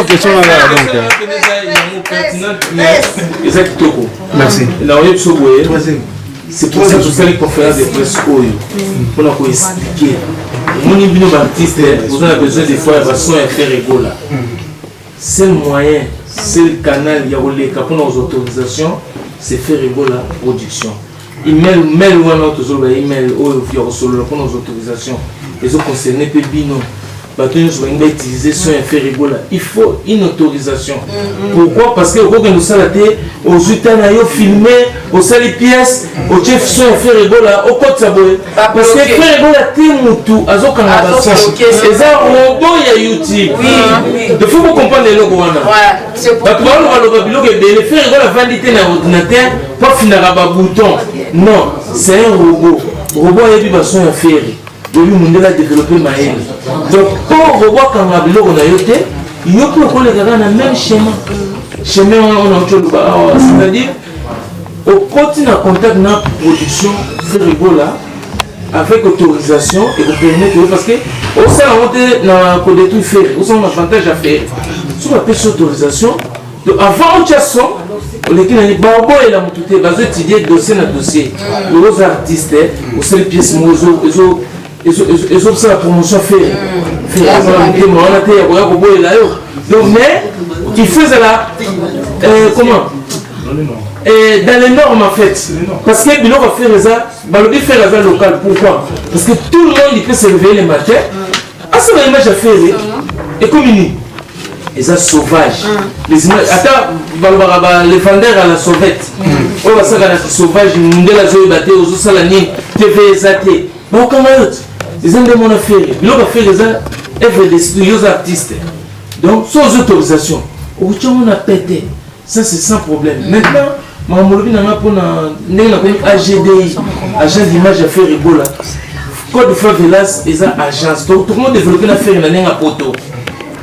question merci. C'est pour ça que je fais les conférences de presse pour nous expliquer. Mon artiste, vous avez besoin des fois de façon à faire rigolo. C'est le moyen, c'est le canal, il y a pour nos autorisations. C'est faire rigolo la production. Email ou un autre email pour nos autorisations. Les autres concernés peut bino. Utiliser son faire rigolo. Il faut une autorisation. Pourquoi? Parce que nous sommes aux États-Unis filmé, aux salles pièces, au chef son faire rigolo, au côté saboué. Parce que faire rigolo Timutu, azo kanabasa. Et ça robot il y a YouTube. Il faut comprendre les logos. C'est pour le faire rigolo la validité dans l'ordinateur, pas finir à bouton. Non, c'est un robot. Le robot il y a son faire. Le monde a développé Maël. Donc, pour revoir quand on a yoté, il y a pour le même schéma. Schéma, c'est-à-dire, au continue en contact dans la production, c'est rigolo avec autorisation et vous permettez parce que au sein on a tout faire, au sein on a avantage à faire. Si on a pris cette autorisation, avant on chasse les qui n'ont pas et la montée, ils vont étudier dossier na dossier. Les artistes, aux seules pièces, et sauf ça la promotion fait donc mais qui faisait là comment dans les normes en fait parce que Bilo va faire ça Balobi fait la vie locale pourquoi parce que tout le monde il peut se réveiller le matin à ce moment j'ai fait et communier et ça sauvage les images attends les vendeurs à la sauvette on va ça la sauvage monde la joie batté aux salani TV zaté bon comment les gens de mon affaire Bilo va faire ça œuvre des studios artistes donc sans autorisation au on a pété ça c'est sans problème maintenant Mamolobi n'a pas pour AGDI agent d'image affaire rigola code favelas et ça agence donc tout le monde développer l'affaire une année à poto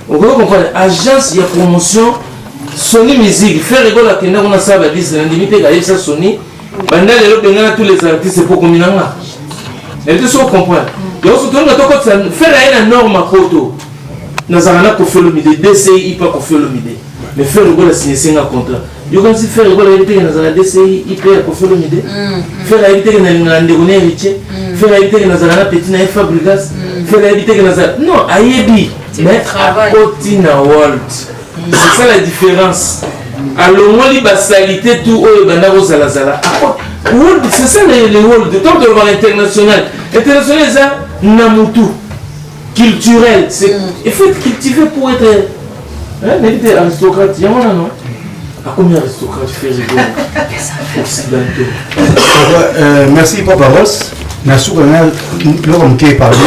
on peut comprendre agence il y a promotion Sony musique faire rigola que on a ça la liste limité à ça Sony pendant les tous les artistes pour combien là et tout ça on comprend et on se tourne à faire une norme à poto Nazarana pour faire le midi DCI pas pour faire le midi mais faire rigola signer un contrat yo quand si faire rigola il était dans la DCI il peut pour faire le midi faire il était dans la ndegone héritier faire il était dans la petite na Fabrigas faire il était dans la non ayebi mais à Cotina World c'est ça la différence alors moi li basalité tout au banda rozalazala World c'est ça les World tant de voir international ça namutu culturel c'est il faut être cultivé pour être n'était aristocrate il y a non à combien aristocrate fait rigoler occidentaux merci Papa Ross na soukana l'homme qui est parlé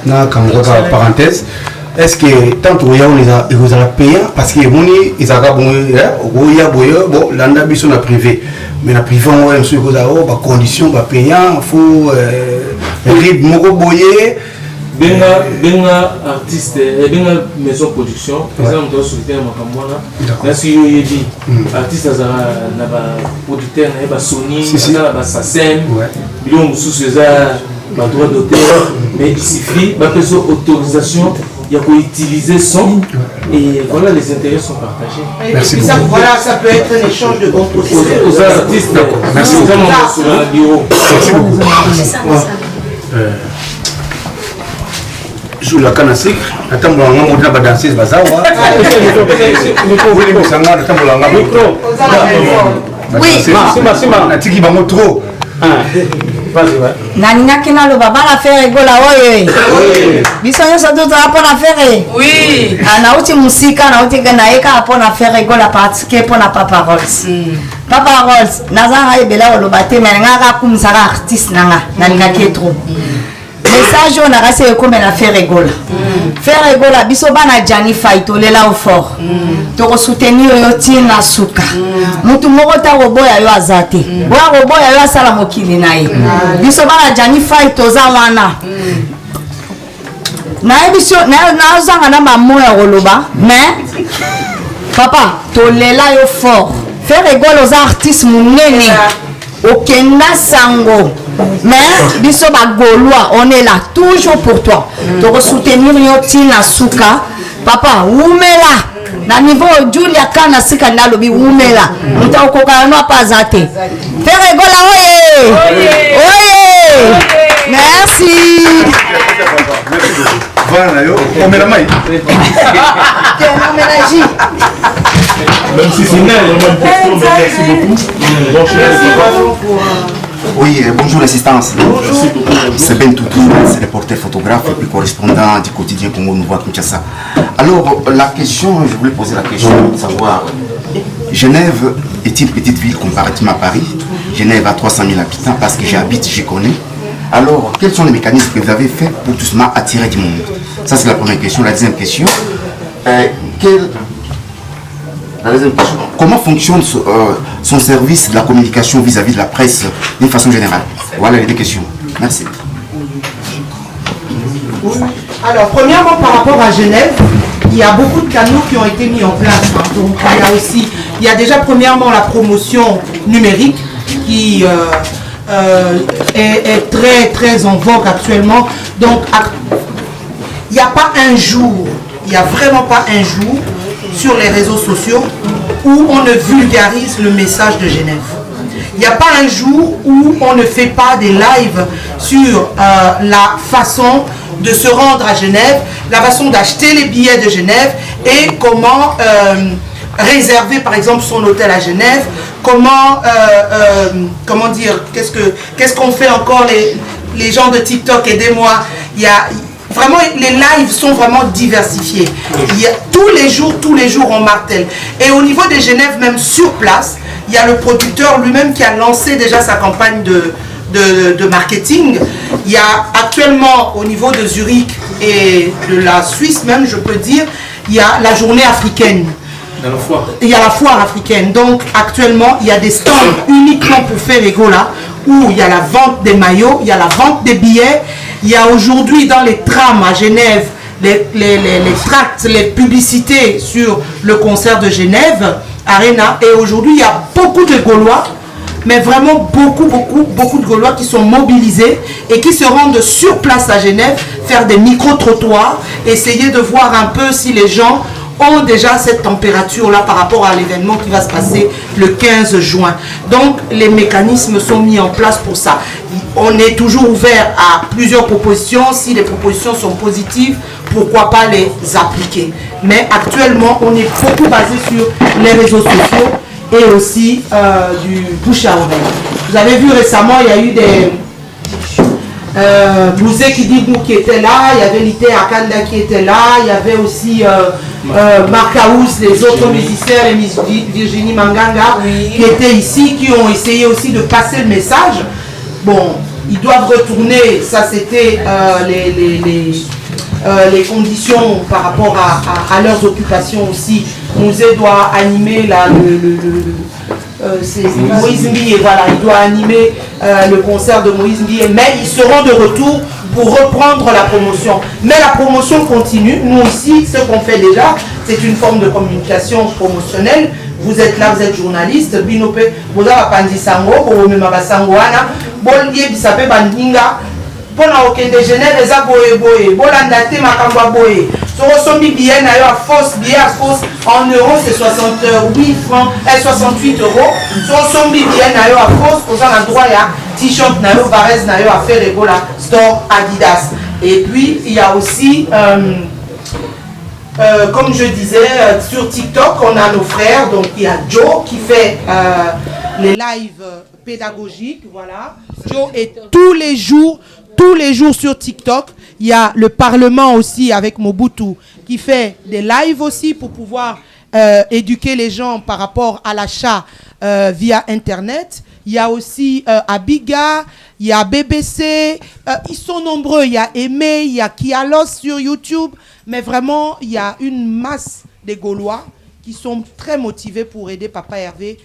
na kamgoka parenthèse est-ce que tant que vous avez payé parce que ils ont bon landa biso na privé mais na privé on a sur ba conditions ba payant faut rythme moko boyer benga artiste benga maison production exemple de solitaire makamwana parce que yo dit artiste na ba producteur na ba Sony na ba Sassem bilon mususu za ba droit d'auteur mais il suffit ba besoin autorisation il y a pour utiliser son et voilà les intérêts sont partagés. Merci beaucoup. Voilà, ça peut être un échange de bons procédés. Aux artistes, d'accord. Merci beaucoup. Merci beaucoup. Joue la canne à sucre, attends, on va danser ce bazar. Oui, naningaki naloba bana faire egola oyo biso nyonso tozala mpona faire oui nauti musika nauti nayeka mpona faire egola partike mpona Papa Rolls Papa Rolls nazanga ebela oloba te me nangaka akumisaka artiste nanga nalingaki trop message oyo nakasi ekomela faire egola faire egola biso bana Jani Fai tolela au fort tokosoutenir oyo ntina suka mutu moko ta roboya yo aza te boya roboya yo asala mokili na ye biso bana Jani Fai toza wana nayebiso nazanga na bamoya koloba mais papa tolela yo fort faire egola oza artiste monene okenda sango mais biso bagolois on est là toujours pour toi to soutenir yo tina suka papa umela na niveau Julia kana sika ndalobi umela mutakoka no pas até faire egola oye merci voilà yo omela mai même si c'est une question, merci beaucoup. Oui, bonjour l'assistance. C'est Ben Toutou, c'est reporter photographe et puis correspondant du quotidien Congo Nouveau à Kinshasa. Alors, la question, je voulais poser la question de savoir, Genève est une petite ville comparativement à Paris. Genève a 300 000 habitants parce que j'habite, je connais. Alors, quels sont les mécanismes que vous avez fait pour tout cela attirer du monde? Ça, c'est la première question. La deuxième question, comment fonctionne son service de la communication vis-à-vis de la presse d'une façon générale? Voilà les deux questions. Merci. Alors, premièrement, par rapport à Genève, il y a beaucoup de canaux qui ont été mis en place. Donc, il y a déjà premièrement la promotion numérique qui est très très en vogue actuellement. Donc, il n'y a pas un jour, il n'y a vraiment pas un jour sur les réseaux sociaux où on ne vulgarise le message de Genève. Il n'y a pas un jour où on ne fait pas des lives sur la façon de se rendre à Genève, la façon d'acheter les billets de Genève et comment réserver par exemple son hôtel à Genève, comment dire, qu'est-ce qu'on fait encore les gens de TikTok, aidez-moi. Il y a vraiment, les lives sont vraiment diversifiés. Il y a, tous les jours on martèle. Et au niveau de Genève, même sur place, il y a le producteur lui-même qui a lancé déjà sa campagne de marketing. Il y a actuellement au niveau de Zurich et de la Suisse même, je peux dire, il y a la journée africaine. Il y a la foire africaine. Donc actuellement, il y a des stands uniquement pour Ferregola où il y a la vente des maillots, il y a la vente des billets. Il y a aujourd'hui dans les trams à Genève les tracts, les publicités sur le concert de Genève Arena. Et aujourd'hui, il y a beaucoup de Gaulois, mais vraiment beaucoup de Gaulois qui sont mobilisés et qui se rendent sur place à Genève, faire des micro-trottoirs, essayer de voir un peu si les gens ont déjà cette température-là par rapport à l'événement qui va se passer le 15 juin. Donc, les mécanismes sont mis en place pour ça. On est toujours ouvert à plusieurs propositions. Si les propositions sont positives, pourquoi pas les appliquer. Mais actuellement, on est beaucoup basé sur les réseaux sociaux et aussi du bouche à oreille. Vous avez vu récemment, il y a eu des... Bouzé qui était là, il y avait Lité Akanda qui était là, il y avait aussi Marc Aous, les autres musiciens, les Virginie Manganga qui étaient ici, qui ont essayé aussi de passer le message. Bon, ils doivent retourner, ça c'était les conditions par rapport à leurs occupations aussi. Mouzé doit animer c'est Moïse Ndié, voilà, il doit animer le concert de Moïse Ndié, mais ils seront de retour pour reprendre la promotion. Mais la promotion continue. Nous aussi, ce qu'on fait déjà, c'est une forme de communication promotionnelle. Vous êtes là, vous êtes journaliste. Binope, vous avez pandi sango, vous avez ma sangoana, bollier bisape bandinga. Pour la de Genève, les aboye, bolandate makamba boye. Sur sombi billet à fausse, billet à fausse, en euros c'est 68 francs, 68 euros. Sur sombi billet à fausse, vous avez le droit à t-shirt nayo, varese nayo à faire Ferregola store Adidas. Et puis il y a aussi, comme je disais, sur TikTok, on a nos frères. Donc il y a Joe qui fait les lives pédagogiques, voilà. Joe est tous les jours sur TikTok. Il y a le Parlement aussi avec Mobutu qui fait des lives aussi pour pouvoir éduquer les gens par rapport à l'achat via Internet. Il y a aussi Abiga, il y a BBC, ils sont nombreux. Il y a Aimé, il y a Kialos sur YouTube. Mais vraiment, il y a une masse de Gaulois qui sont très motivés pour aider Papa Hervé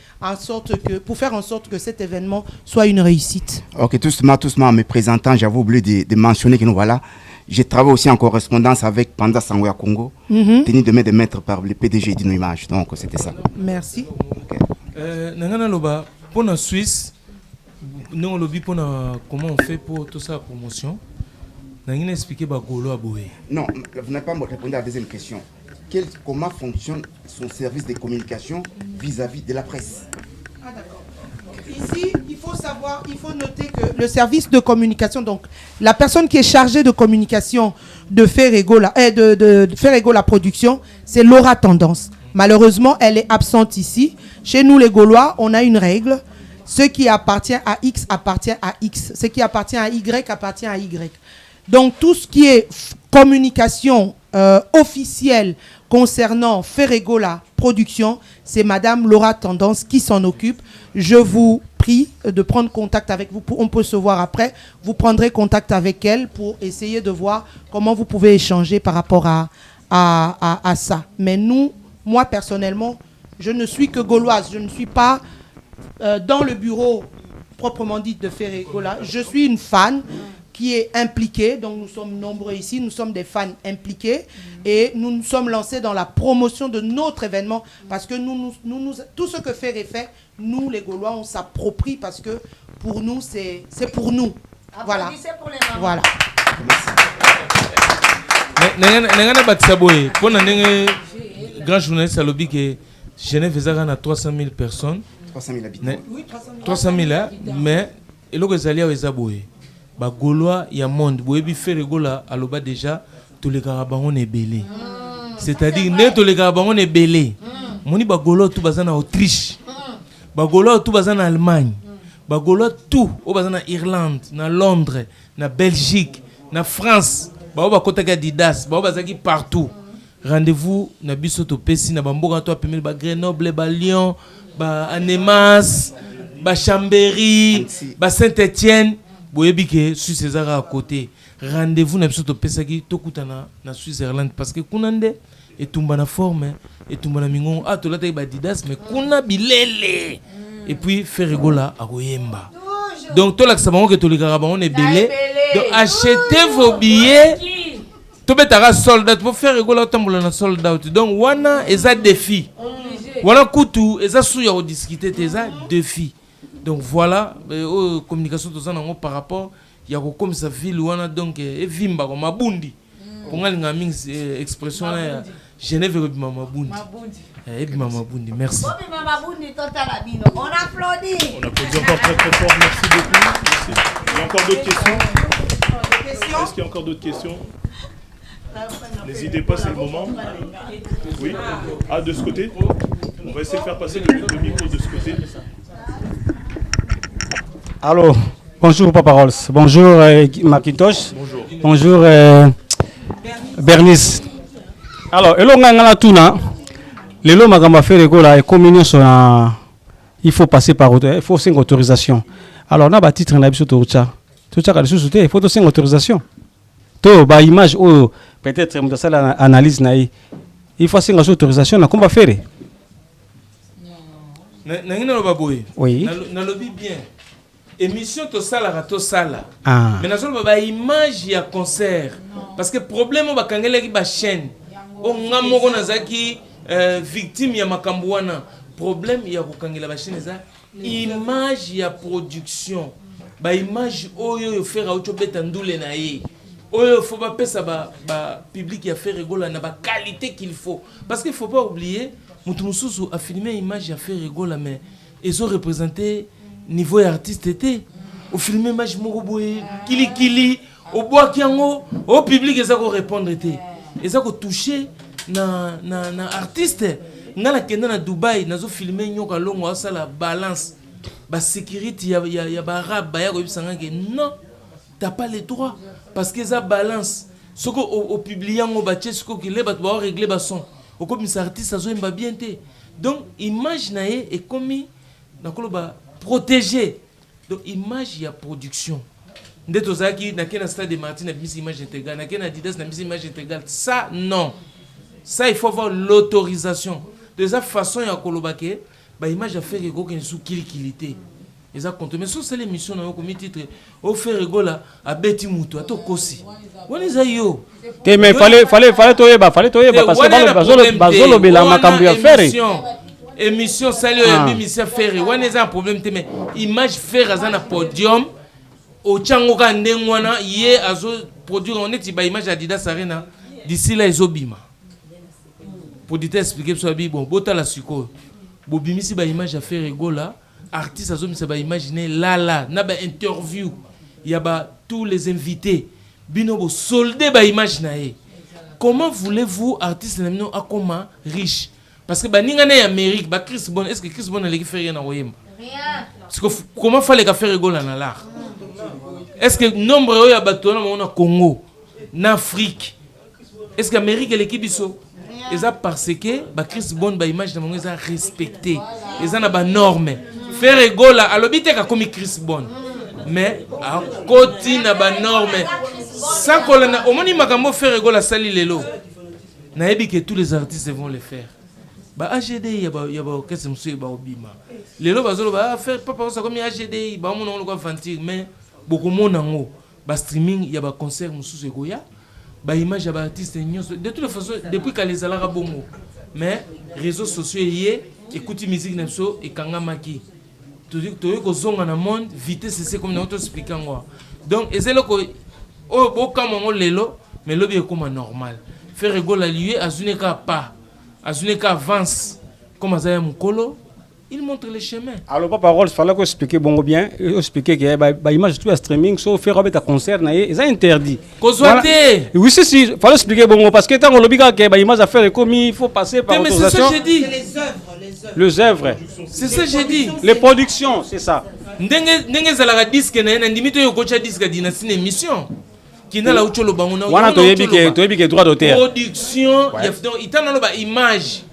pour faire en sorte que cet événement soit une réussite. Ok, tout simplement en me présentant, j'avais oublié de mentionner que nous voilà. J'ai travaillé aussi en correspondance avec Panda Sangoya Congo, tenu demain de mettre par le PDG d'Ino Image. Donc c'était ça. Merci. Nangana Loba, pour la Suisse, nous lobby pour comment on fait pour toute sa promotion. Nangina expliquer Gaulois Boé. Non, vous n'avez pas répondu à la deuxième question. Comment fonctionne son service de communication vis-à-vis de la presse? Ah d'accord. Ici, il faut noter que le service de communication, donc la personne qui est chargée de communication de Ferregola, de Ferregola Production, c'est Laura Tendance. Malheureusement, elle est absente ici. Chez nous les Gaulois, on a une règle. Ce qui appartient à X appartient à X. Ce qui appartient à Y appartient à Y. Donc tout ce qui est communication officielle concernant Ferregola Production, c'est Madame Laura Tendance qui s'en occupe. Je vous prie de prendre contact avec vous. On peut se voir après. Vous prendrez contact avec elle pour essayer de voir comment vous pouvez échanger par rapport à ça. Mais moi personnellement, je ne suis que gauloise. Je ne suis pas dans le bureau proprement dit de Ferregola. Je suis une fan qui est impliqué, donc nous sommes nombreux ici, nous sommes des fans impliqués et nous nous sommes lancés dans la promotion de notre événement parce que tout ce que Ferré fait, nous les Gaulois, on s'approprie parce que pour nous, c'est pour nous. Voilà. Voilà. Nangana Baksaboye, pour un grand journaliste à l'objet que Genève faisait à 300 000 personnes, 300 000 habitants. Oui, 300 000, mais eloko ezali awa eza boye bagaulois ya monde boyebi Ferregola aloba déjà tolekaka bango na ebele, c'est-à-dire nde tolekaka bango na ebele. Moni bagaulois tout baza na Autriche, bagaulois tout baza na Allemagne, bagaulois tout o baza na Irlande, na Londres, na Belgique, na France, bao bakotaka Adidas, bao bazaki partout. Rendez-vous na biso topesi na bamboka to apemeli ba Grenoble, ba Lyon, ba Annemasse, ba Chambéry, ba Saint-Étienne, boyebi ke Suisse ezaka à côté. Rendez-vous na biso topesaki tokutana na Switzerland parce que kunande etumba na forme etumba na mingongo ah tolata ba Adidas mais kuna bilele et puis Ferregola akoyemba. Donc tolakisa bango ke tolikaka bango na ebele. Donc achetez vos billets. Tobetara sold out pour Ferregola tambola na sold out. Donc wana eza défi. Voilà kutu eza sou ya discuter eza défi. Donc voilà communication to zanango par rapport ya ko comme ça ville wana donc evimba ko mabundi. Konga linga mix expression ya Genève ebima mabundi. Ebima mabundi. Merci. On applaudit. On applaudit encore très très fort. Merci beaucoup. Merci. Il y a encore d'autres questions. Est-ce qu'il y a encore d'autres questions? N'hésitez pas, c'est le moment. Oui. Ah, de ce côté. On va essayer de faire passer le micro de ce côté. Allô, bonjour Papa Rolls, bonjour Macintosh, bonjour Bernice. Alors, hello ngana tuna, lelo magamba Ferregola et communion il faut passer par il faut 5 autorisations. Alors, na ba titre na biso to cha. To cha ka sous il faut 5 autorisations. To ba image ou peut-être on ça l'analyse na il faut 5 autorisations na komba faire. Na ngina lo baboy. Oui. Na lobi bien. Émission to sala to sala. Ah. Mais nazo ba image ya concert parce que problème ba kangela ki ba chaîne. O ngamoko nazaki victime ya makambo wana. Problème ya ko kangela ba chaîne za image ya production. Ba image oyo yo faire auto beta ndule na ye. Oyo faut pas pesa ba public ya Ferregola na ba qualité qu'il faut parce qu'il faut pas oublier mutu mususu a filmé image ya Ferregola mais ils ont représenté niveau artiste était au filmer image moko boye kili au bois kiango au public ça ko répondre était et ça ko toucher na artiste ngala kenda na Dubai nazo filmer nyoka longo ça la balance ba sécurité ya ba arabe ba ya ko bisanga que non t'as pas les droits parce que ça balance ce que au publiant au bâtiment ce que les bateaux régler bas son au comme ces artistes ça zoemba bien té donc image naé est commis dans le bas protégé donc image il y a production ndeto zaki na kena stade de Martin na mise image intégrale na kena Adidas na mise image intégrale ça non ça il faut avoir l'autorisation de cette façon ya kolobake ba image à faire ego ken sous kilité ils ont compté mais sur ces émissions na ko mi titre au Ferregola a beti mutu ato kosi woni za yo mais fallait toyeba parce que bazolo bela makambu ya faire émission salio ya bimisa faire woni za problème te mais image faire za na podium au chango ka ndengwana ye azo produire on est ba image Adidas Arena d'ici là ezobima pour dire expliquer so bi bon bota la siko bobimisi ba image à Ferregola artiste azomisa ba imaginer là na ba interview ya ba tous les invités bino bo solder ba image na ye comment voulez-vous artiste na mino akoma riche parce que ba ninga na Amérique ba Chris Bon est-ce que Chris Bon allait faire rien na oyemba rien parce que comment fallait ka faire Ferregola na l'art est-ce que nombre ya bato na Congo na Afrique est-ce que Amérique l'équipe biso et ça parce que ba Chris Bon ba image na mongo ça respecté et ça na ba norme Ferregola alobite ka komi Chris Bon mais a koti na ba norme sans kolana omoni makambo Ferregola sali lelo na yebi que tous les artistes vont le faire ba AGD ya ba orchestre monsieur ba obima lelo bazolo ba faire papa ça comme AGD ba mona on ko fantir mais beaucoup mona ngo ba streaming ya ba concert mususu ekoya ba image ya ba artiste nyonso de toute façon depuis que les alara bongo mais réseaux sociaux yé écoute musique naso et kangamaki tu ko zonga na monde vitesse c'est comme nous expliquer ngwa donc et c'est le ko o boka mongo lelo mais lobi e comme normal Ferregola lié azuneka pas azuneka avance comme azaya mukolo il montre le chemin. Alors, papa Rolls, il fallait qu'on explique bon bien, expliquer que l'image tout à streaming, sauf faire un concert, c'est interdit. Oui, si, il fallait expliquer bon parce que tant qu'on l'oblige que l'image à faire comme il faut passer par l'autorisation. C'est ça que j'ai dit. Les œuvres. C'est ça que j'ai dit. Les productions, c'est ça. Ndenge zalaka disque na ndimito yo kocha disque dina sine émission. Kina la ucholo bangona. Wana toyebi que droit d'auteur. Production, donc itana lo ba image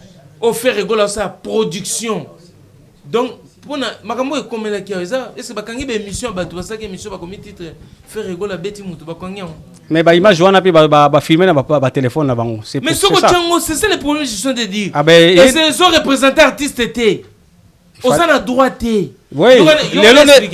offert rigola ça production. Donc pour na makambo ekomela ki eza est-ce bakangi ba émission ba to ça que émission ba komi titre faire rigola beti mutu ba kangi. Mais ba image wana pe ba filmer na ba téléphone na bango. C'est mais ce que chango c'est ça le problème je suis de dire. Ah ben et c'est sont représentés artistes était. Osa na droité. Oui,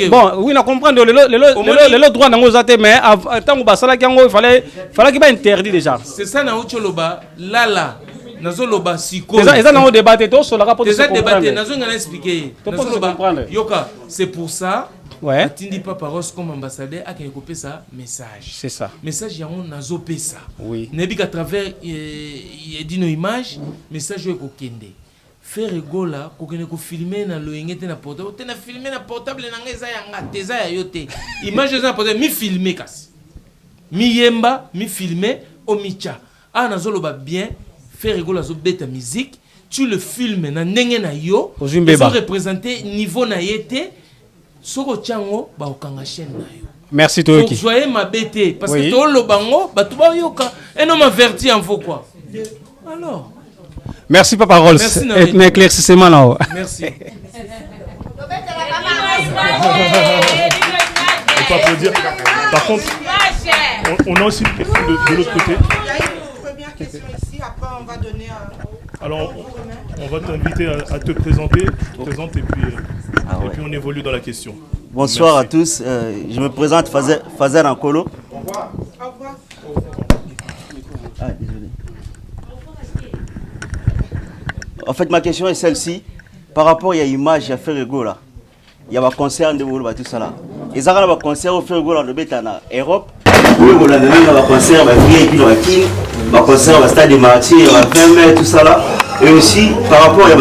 bon, oui, on comprend le droit dans nos athées, mais tant que ça il fallait qu'il soit interdit déjà. C'est ça na ucholoba lala nazo loba siko. C'est ça dans débat tout sur le rapport de ça débat nazo ngana expliquer. Yoka, c'est pour ça. Ouais. Atindi Papa Ross comme ambassadeur a copié ça message. C'est ça. Message yango nazo pesa. Oui. Nebi qu'à travers dino image message yo kokende. Faire rigola kokene ko filmer na loyenge te na portable te na filmer na portable na ngeza ya ngateza ya yote image za portable mi filmer kasi mi yemba mi filmer o micha nazolo ba bien faire rigola zo beta musique tu le filmes na ndenge na yo so représenter niveau na yete soko chango ba okanga chaîne na yo. Merci Toyoki. Soyez ma bête parce que to lo bango ba to ba yoka un homme averti en faut quoi. Alors merci Papa Rolls. Et mes éclaircissements là-haut. Merci. On peut applaudir. Par contre, on a aussi une question de l'autre côté. Il y a une première question ici, après on va donner un... Alors, on va t'inviter à te présenter. Présente et puis on évolue dans la question. Bonsoir à tous. Je me présente Fazer Ankolo. Au revoir. Au revoir. Ah, désolé. En fait, ma question est celle-ci. Par rapport à l'image à Ferrego là, il y a un concert de Wolo, tout ça là. Ils ont un concert au Ferrego là, de Bétana, Europe. Oui, on a même un concert, un concert au stade des Martyrs, à 20 mètres, tout ça là. Et aussi, par rapport à un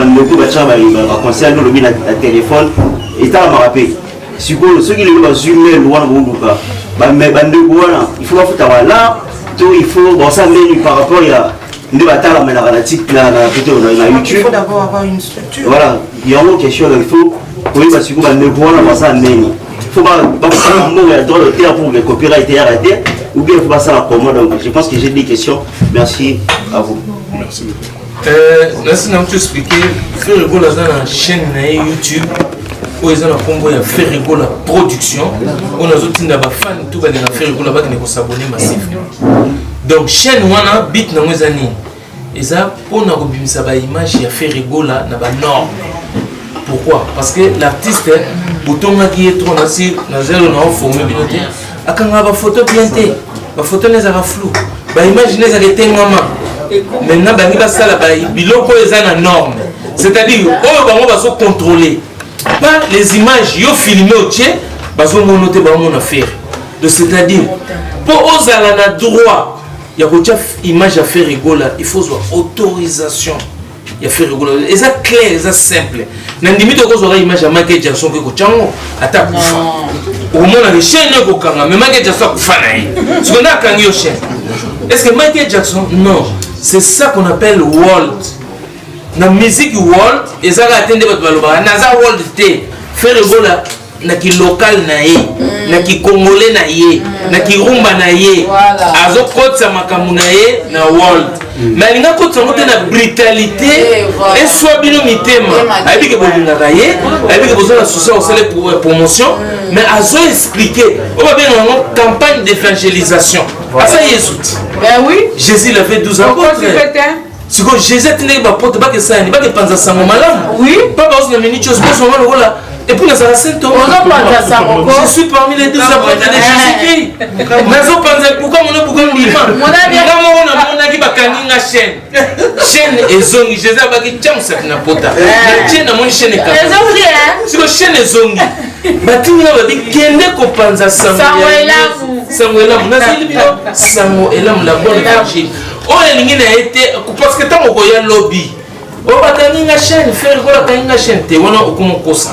concert de l'objet à téléphone, et t'as à me rappeler. Si vous ceux qui ont zoomé loin de pas, mais il faut faire là, il faut bon ça par rapport à il faut d'abord avoir une structure. Voilà, il y a une question il faut parce que ne voir ça il faut pas le droit d'auteur pour les copyright arrêter ou bien il faut pas ça la commande. Donc je pense que j'ai des questions. Merci à vous. Merci beaucoup. Merci de expliquer. Faire rigoler dans la chaîne YouTube. Où ils ont un combo de faire rigoler production. On a aussi des fans tout va dans faire rigoler qui ne s'abonner massif. Donc chaîne wana bit na mwezani eza pona ko bimisa ba image ya faire rigola na ba norme. Pourquoi? Parce que l'artiste botonga qui est trop nassi na zelo na formé binoté akanga ba photo bien té ba photo les a flou ba image les a tengama maintenant ba ngiba sala ba biloko eza na norme, c'est-à-dire oyo bango ba so contrôler pas les images yo filmé au tché ba so monoté ba mon affaire de, c'est-à-dire pour ozala na droit il y a une image à faire rigoler, il faut avoir autorisation. Il y a faire rigoler. Et ça clair, et ça simple. Dans limite que vous image à Michael Jackson que vous avez attaque au moins la chaîne que vous avez mais Michael Jackson vous avez ce qu'on a quand il chaîne. Est-ce que Michael Jackson non, c'est ça qu'on appelle world. Dans la musique world, et ça va atteindre votre valeur. Naza world té faire rigoler. Na ki local na ye na ki congolais na ye na ki rumba na ye azo kotsa makamu na ye na world mais linga kotsa ngote na brutalité et soit bino mitema ayebi ke bolingaka ye ayebi ke bozala souci osale pour promotion mais azo expliquer o ba benga ngo campagne d'évangélisation asa yesuti ben oui Jésus l'a fait 12 ans si ko Jésus tinde ba porte ba ke sani ba ke panza sango malamu oui pas ba osna mini chose pas soma lokola. Et puis, nous avons 5 ans. Je suis parmi les 12 apôtres de Jésus-Christ. Mais pourquoi on a beaucoup de l'imam? On a chaîne. Chaîne et zongi. Jésus a dit que c'est une apôtre. Chaîne a mon chaîne. C'est que chaîne et zongi. Batini a dit qu'il n'y a pas de sango. Sango elam. Sango elam la bonne énergie. Oh, il y a été parce que tant qu'on a lobby. Oh, bakangi la chaîne, faire quoi la chaîne? T'es on a comment ça?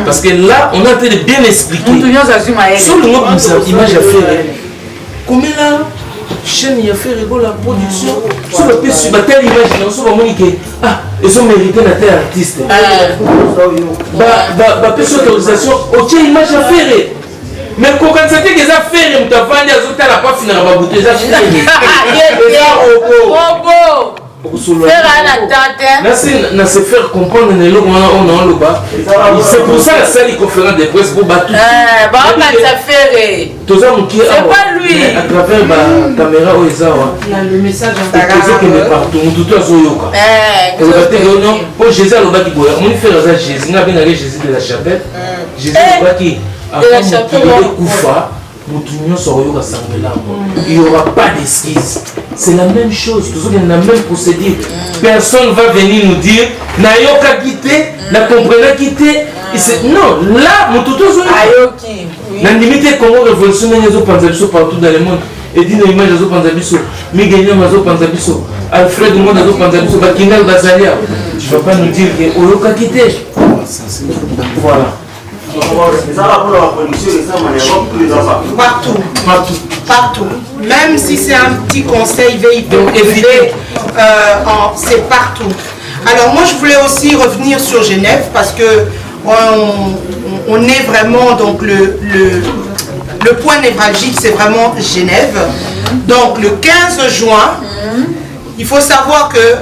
Parce que là, on a été de bien expliquer. Sur le mot image à faire. Comment là, chaîne il a fait la production. Sur le PC, sur telle image, on se voit que ah, ils ont mérité la telle artiste. Bah, PC autorisation, ok image à faire. Mais quand c'était que ça fait, on t'a vendu à Zota la pas finir à bouter ça. Faire à la tête. Là, c'est faire comprendre les lots on a le bas. C'est pour ça que ça les conférences de presse pour battre. C'est pas lui. À travers la caméra au Ezawa. Le message en partout, tout à Soyoka. Oh, Jésus a le bas qui boit. On fait ça Jésus. On a bien allé Jésus de la chapelle. Jésus le bas qui. Après, il n'y aura pas d'esquisse. C'est la même chose, toujours dans la même procédure. Personne ne va venir nous dire Nayoka quitté, la comprenait quitté. Non, là, mon tout la limite comment révolutionner les autres partout dans le monde. Et dit nos images aux Panzabiso, Miguel Mazo Panzabiso, Alfred Monazo Panzabiso, Bakina Bazalia. Tu ne vas pas nous dire que Oyoka quitté. Voilà. Partout. Même si c'est un petit conseil véhiculé, c'est partout. Alors moi je voulais aussi revenir sur Genève parce que on est vraiment donc le point névralgique c'est vraiment Genève. Donc le 15 juin, il faut savoir que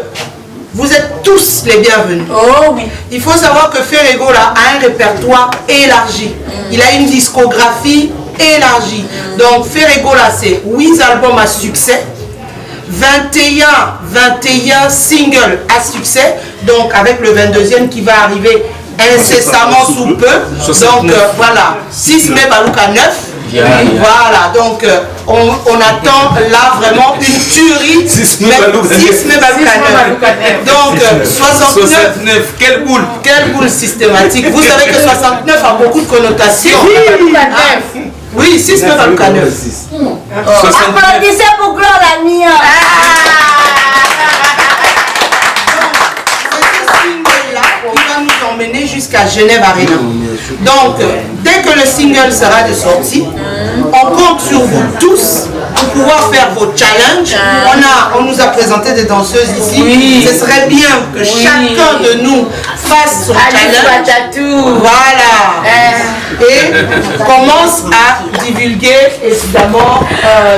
vous êtes tous les bienvenus. Oh oui. Il faut savoir que Ferregola a un répertoire élargi. Il a une discographie élargie. Donc Ferregola, c'est 8 albums à succès, 21 singles à succès. Donc avec le 22e qui va arriver incessamment sous peu. Donc voilà, 6 mai Balouka 9. Voilà, donc on attend là vraiment une tuerie. 6 mai Balouka 9. Donc 69, quelle boule systématique. Vous savez que 69 a beaucoup de connotations. Oui, 6 mai Balouka 9. Applaudissez pour Gloire la Nia. Qui va nous emmener jusqu'à Genève Arena. Donc, dès que le single sera de sortie, on compte sur vous tous pour pouvoir faire vos challenges. On nous a présenté des danseuses ici. Oui. Ce serait bien que chacun de nous fasse son challenge. Voilà. Et commence à divulguer évidemment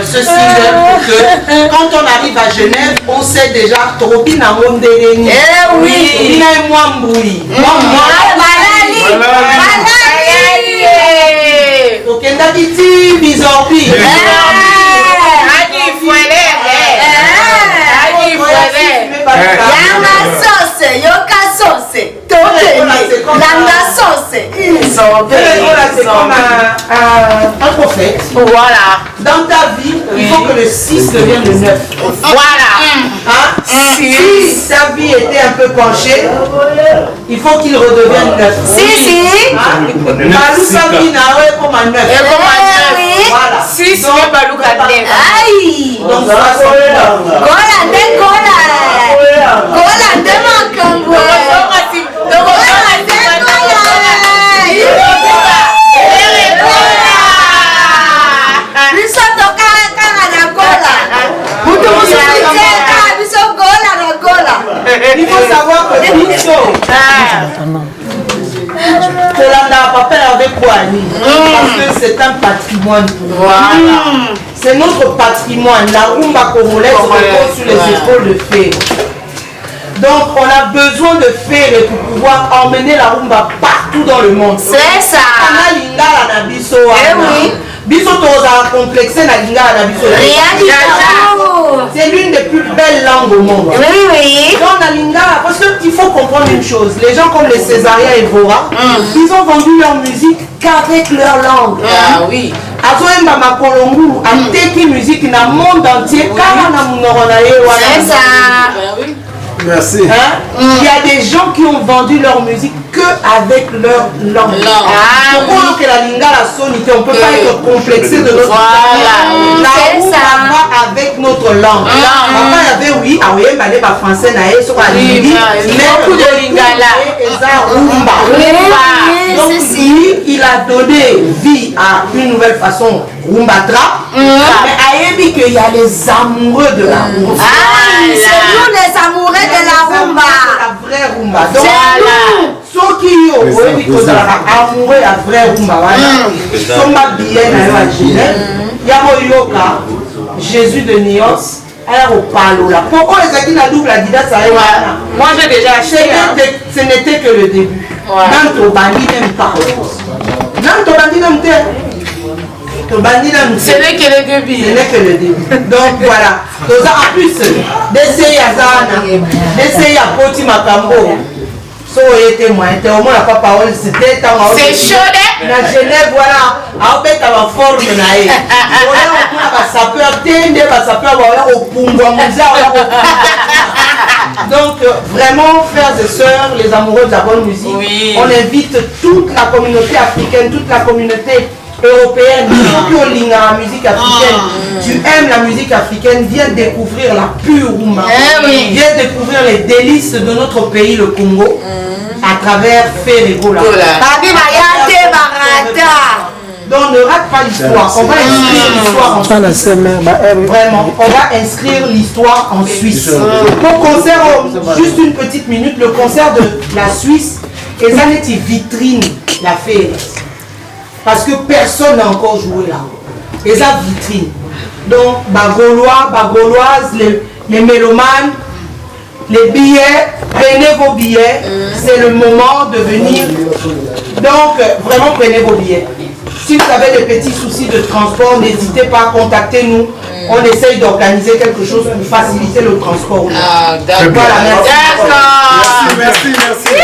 ce single pour que quand on arrive à Genève, on sait déjà Tropina Mondeleni. Eh oui. Oui. C'est comme un prophète. Voilà. Dans ta vie, il faut que le 6 devienne le 9. Voilà. Si sa vie était un peu penchée, il faut qu'il redevienne 9. Si. Balou Sabi n'a pas comme un 9. Voilà. 6 mais Balou Kadem. Aïe. Donc, il faut savoir que Biso, papa avec quoi parce que c'est un patrimoine. Voilà. C'est notre patrimoine. La rumba congolaise repose sur les épaules de Fé. Donc on a besoin de Fé pour pouvoir emmener la rumba partout dans le monde. C'est ça. On a l'ingala na biso. Oui. Biso toza complexé na lingala na biso. C'est l'une des plus belles langues au monde. Oui. Donc na lingala, parce qu'il faut comprendre une chose. Les gens comme les Césaria et Vora, ils ont vendu leur musique qu'avec leur langue. Ah oui. Azoemba Makolongu a teki musique na monde entier car na munoro na ye wana. C'est ça. Merci. Il y a des gens qui ont vendu leur musique que avec leur langue. Pourquoi que la lingala sonité, on ne peut pas être complexé de notre langue. La rumba va avec notre langue. Papa avait oui, ah oui, mais les français naïe sur la ligne, mais beaucoup de lingala. Donc lui, il a donné vie à une nouvelle façon rumba trap. Mais Ayebi qu'il y a les amoureux de la rumba. C'est nous les amoureux de la rumba. La vraie rumba. Donc ceux qui ont amoureux de la vraie rumba, sont ma bien à Genève. Yamoyoka, Jésus de Nios. Alors au palo là. Pourquoi les acquis la double Adidas ça moi j'ai déjà acheté. Ce n'était que le début. Nanto bandi même pas. Nanto bandi même te. Ce n'est que le début. Ce n'est que le début. Donc voilà. Donc en plus d'essayer à Zana, d'essayer à Poti Makambo. So était moi, était au moins la parole, c'était c'est chaud dans Genève, voilà, à fait à la forme naïe. Voilà, on a sapeur, tende, sapeur, voilà, au Pumba, donc vraiment, frères et sœurs, les amoureux de la bonne musique, on invite toute la communauté africaine, toute la communauté européenne, qui ont la musique africaine. Tu aimes la musique africaine, viens découvrir la pure rumba. Viens découvrir les délices de notre pays, le Congo, à travers Ferregola. Donc ne rate pas l'histoire. On va inscrire l'histoire en Suisse. Vraiment, on va inscrire l'histoire en Suisse. Pour concert, juste une petite minute, le concert de la Suisse, et ça n'est une vitrine, la fête. Parce que personne n'a encore joué là. Et ça vitrine. Donc, Bagaulois, Bagauloises, les mélomanes, les billets, prenez vos billets. C'est le moment de venir. Donc, vraiment, prenez vos billets. Si vous avez des petits soucis de transport, n'hésitez pas à contacter nous. On essaye d'organiser quelque chose pour faciliter le transport. D'accord. Voilà, merci. Merci.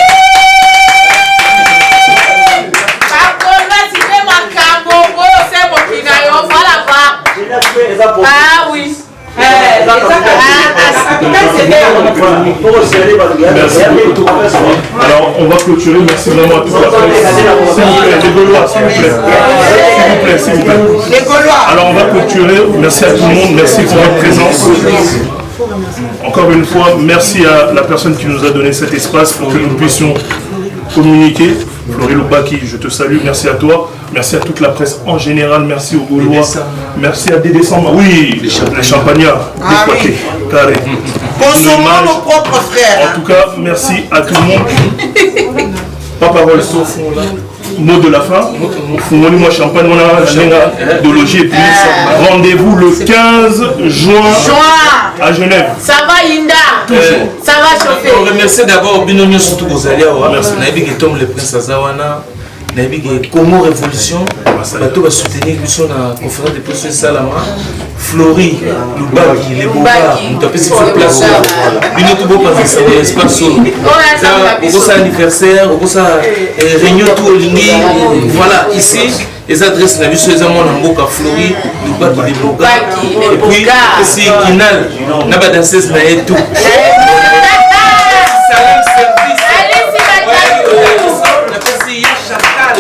Ah oui. La capitale c'est bien. Merci beaucoup. Alors on va clôturer. Merci vraiment à tous la presse. S'il vous plaît, les Gaulois, s'il vous plaît. S'il vous plaît. Les Gaulois. Alors on va clôturer. Merci à tout le monde. Merci pour votre présence. Encore une fois, merci à la personne qui nous a donné cet espace pour que nous puissions communiquer. Florie Loubaki, je te salue, merci à toi, merci à toute la presse en général, merci aux Gaulois, merci à Dédé Samba, oui, les champagnards, exploités, carré. Consommons nos propres frères. En tout cas, merci à tout le monde. Pas parole sauf mot de la fin. Moi champagne, on a de loger et puis rendez-vous le 15 juin à Genève. Ça va Inda. Ça va chauffer. On remercie d'abord Binomio surtout aux alliés. Merci. Naïbi qui tombe le prince Azawana. Naïbi qui Congo Révolution. Bateau va soutenir la conférence de presse Salama. Florie, Loubaki, les Boba. Nous tapons sur place. Une autre beau pas c'est l'espace solo. Au ça anniversaire, au ça réunion tout au Lingui. Voilà ici. Les adresses na biso eza mona mboka Flori Lubaki de Boga et puis c'est Kinal na ba danseuse na etu salam service na pesi ya Chantal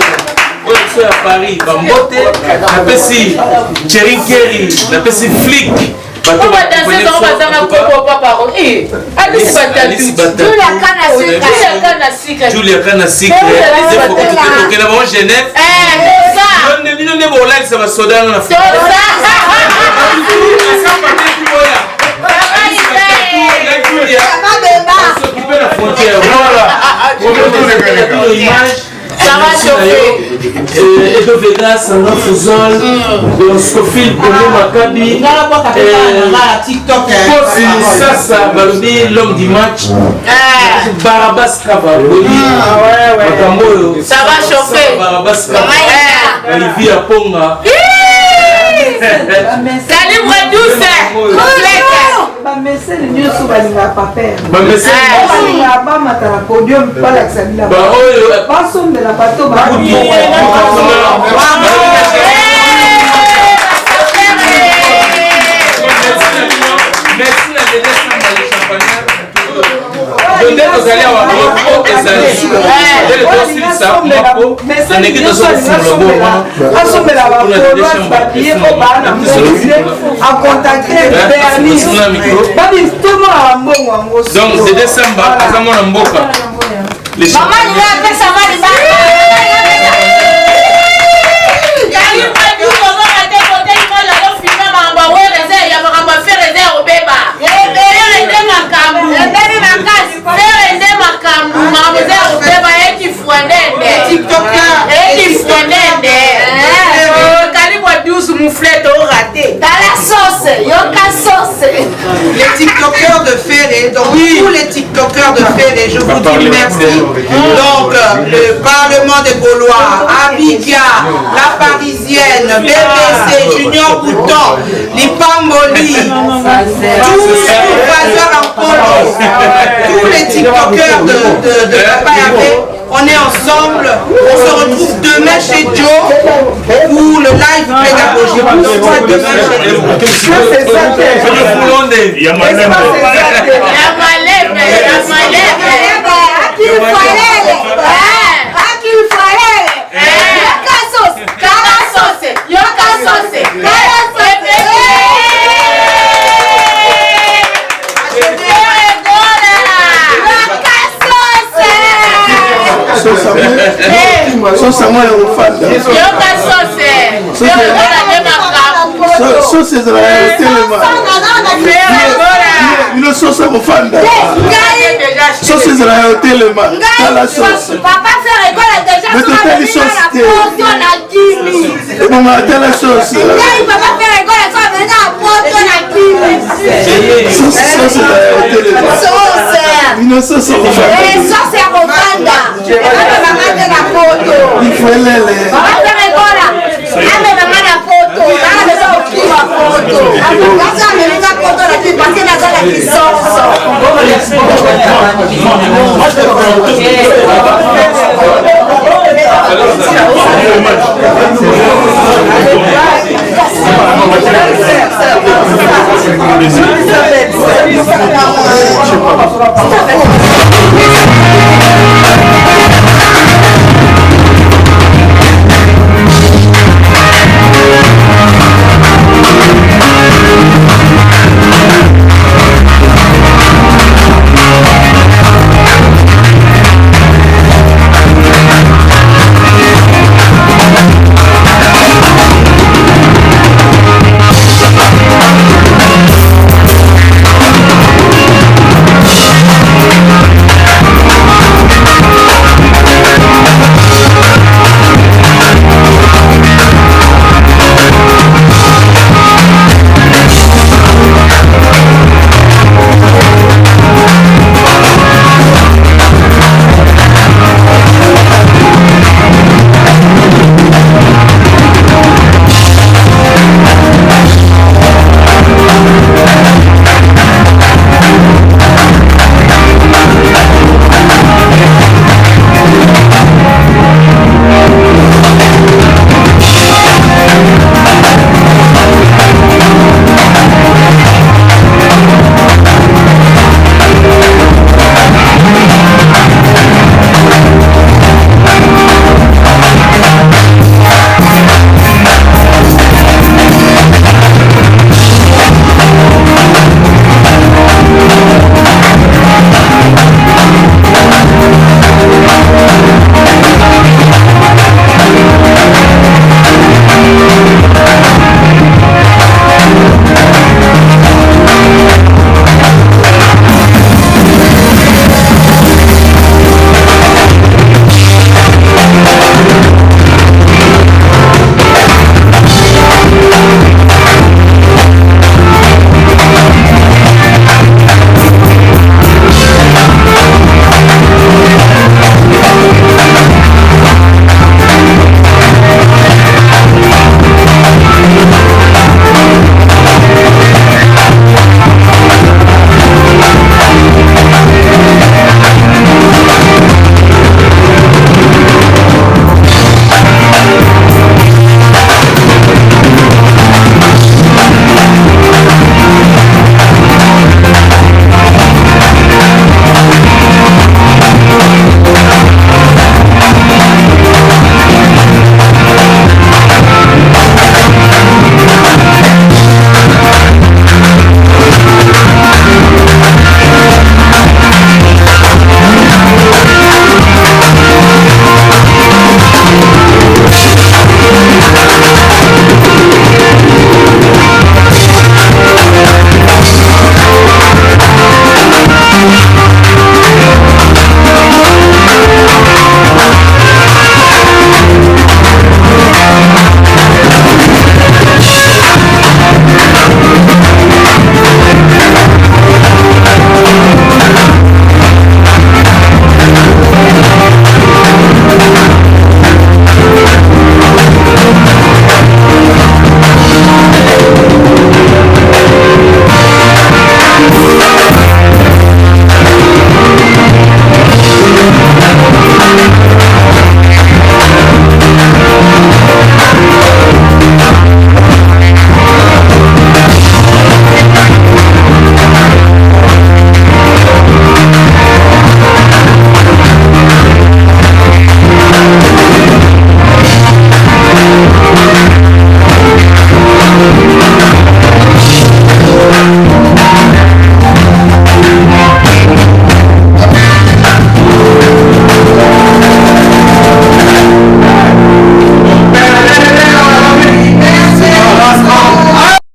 ouais à Paris Bambote na pesi Cherry Kerry na pesi Flick on va danser dans bazanga pour papa eh Alice Batatu Julia Kana Secret il faut que tu te toques là en Genève ne bon là ça va soda dans la France. Ça va chauffer. Edo Vegas, Sandra Fouzol, Scofield, Bono Maccabi, TikTok, Sassa, Balobi, l'homme du match, Barabas Kavaboli, ça va chauffer. Barabas Kavaboli, Olivia Ponga. Calibre 12. bamesele nyonso balinga paper balinga bamata na podium balakisa bila basombela bato asomela bakolwasi bapie po bana moise akontakte bernice babitoma ya mbongo yango donc de décembre azango na mboka mama niwe apesa mali les TikTokers de Ferré, donc tous les TikTokers de Ferré, je vous dis merci. Donc le Parlement des Gaulois, Abidjan, La Parisienne, BBC, Junior Bouton, les Pamboli, tous les TikTokers de Papa Yabé, on est ensemble, on se retrouve demain chez Joe pour le live pédagogique. Donc c'est demain chez Joe. Il y a Malem. Alors,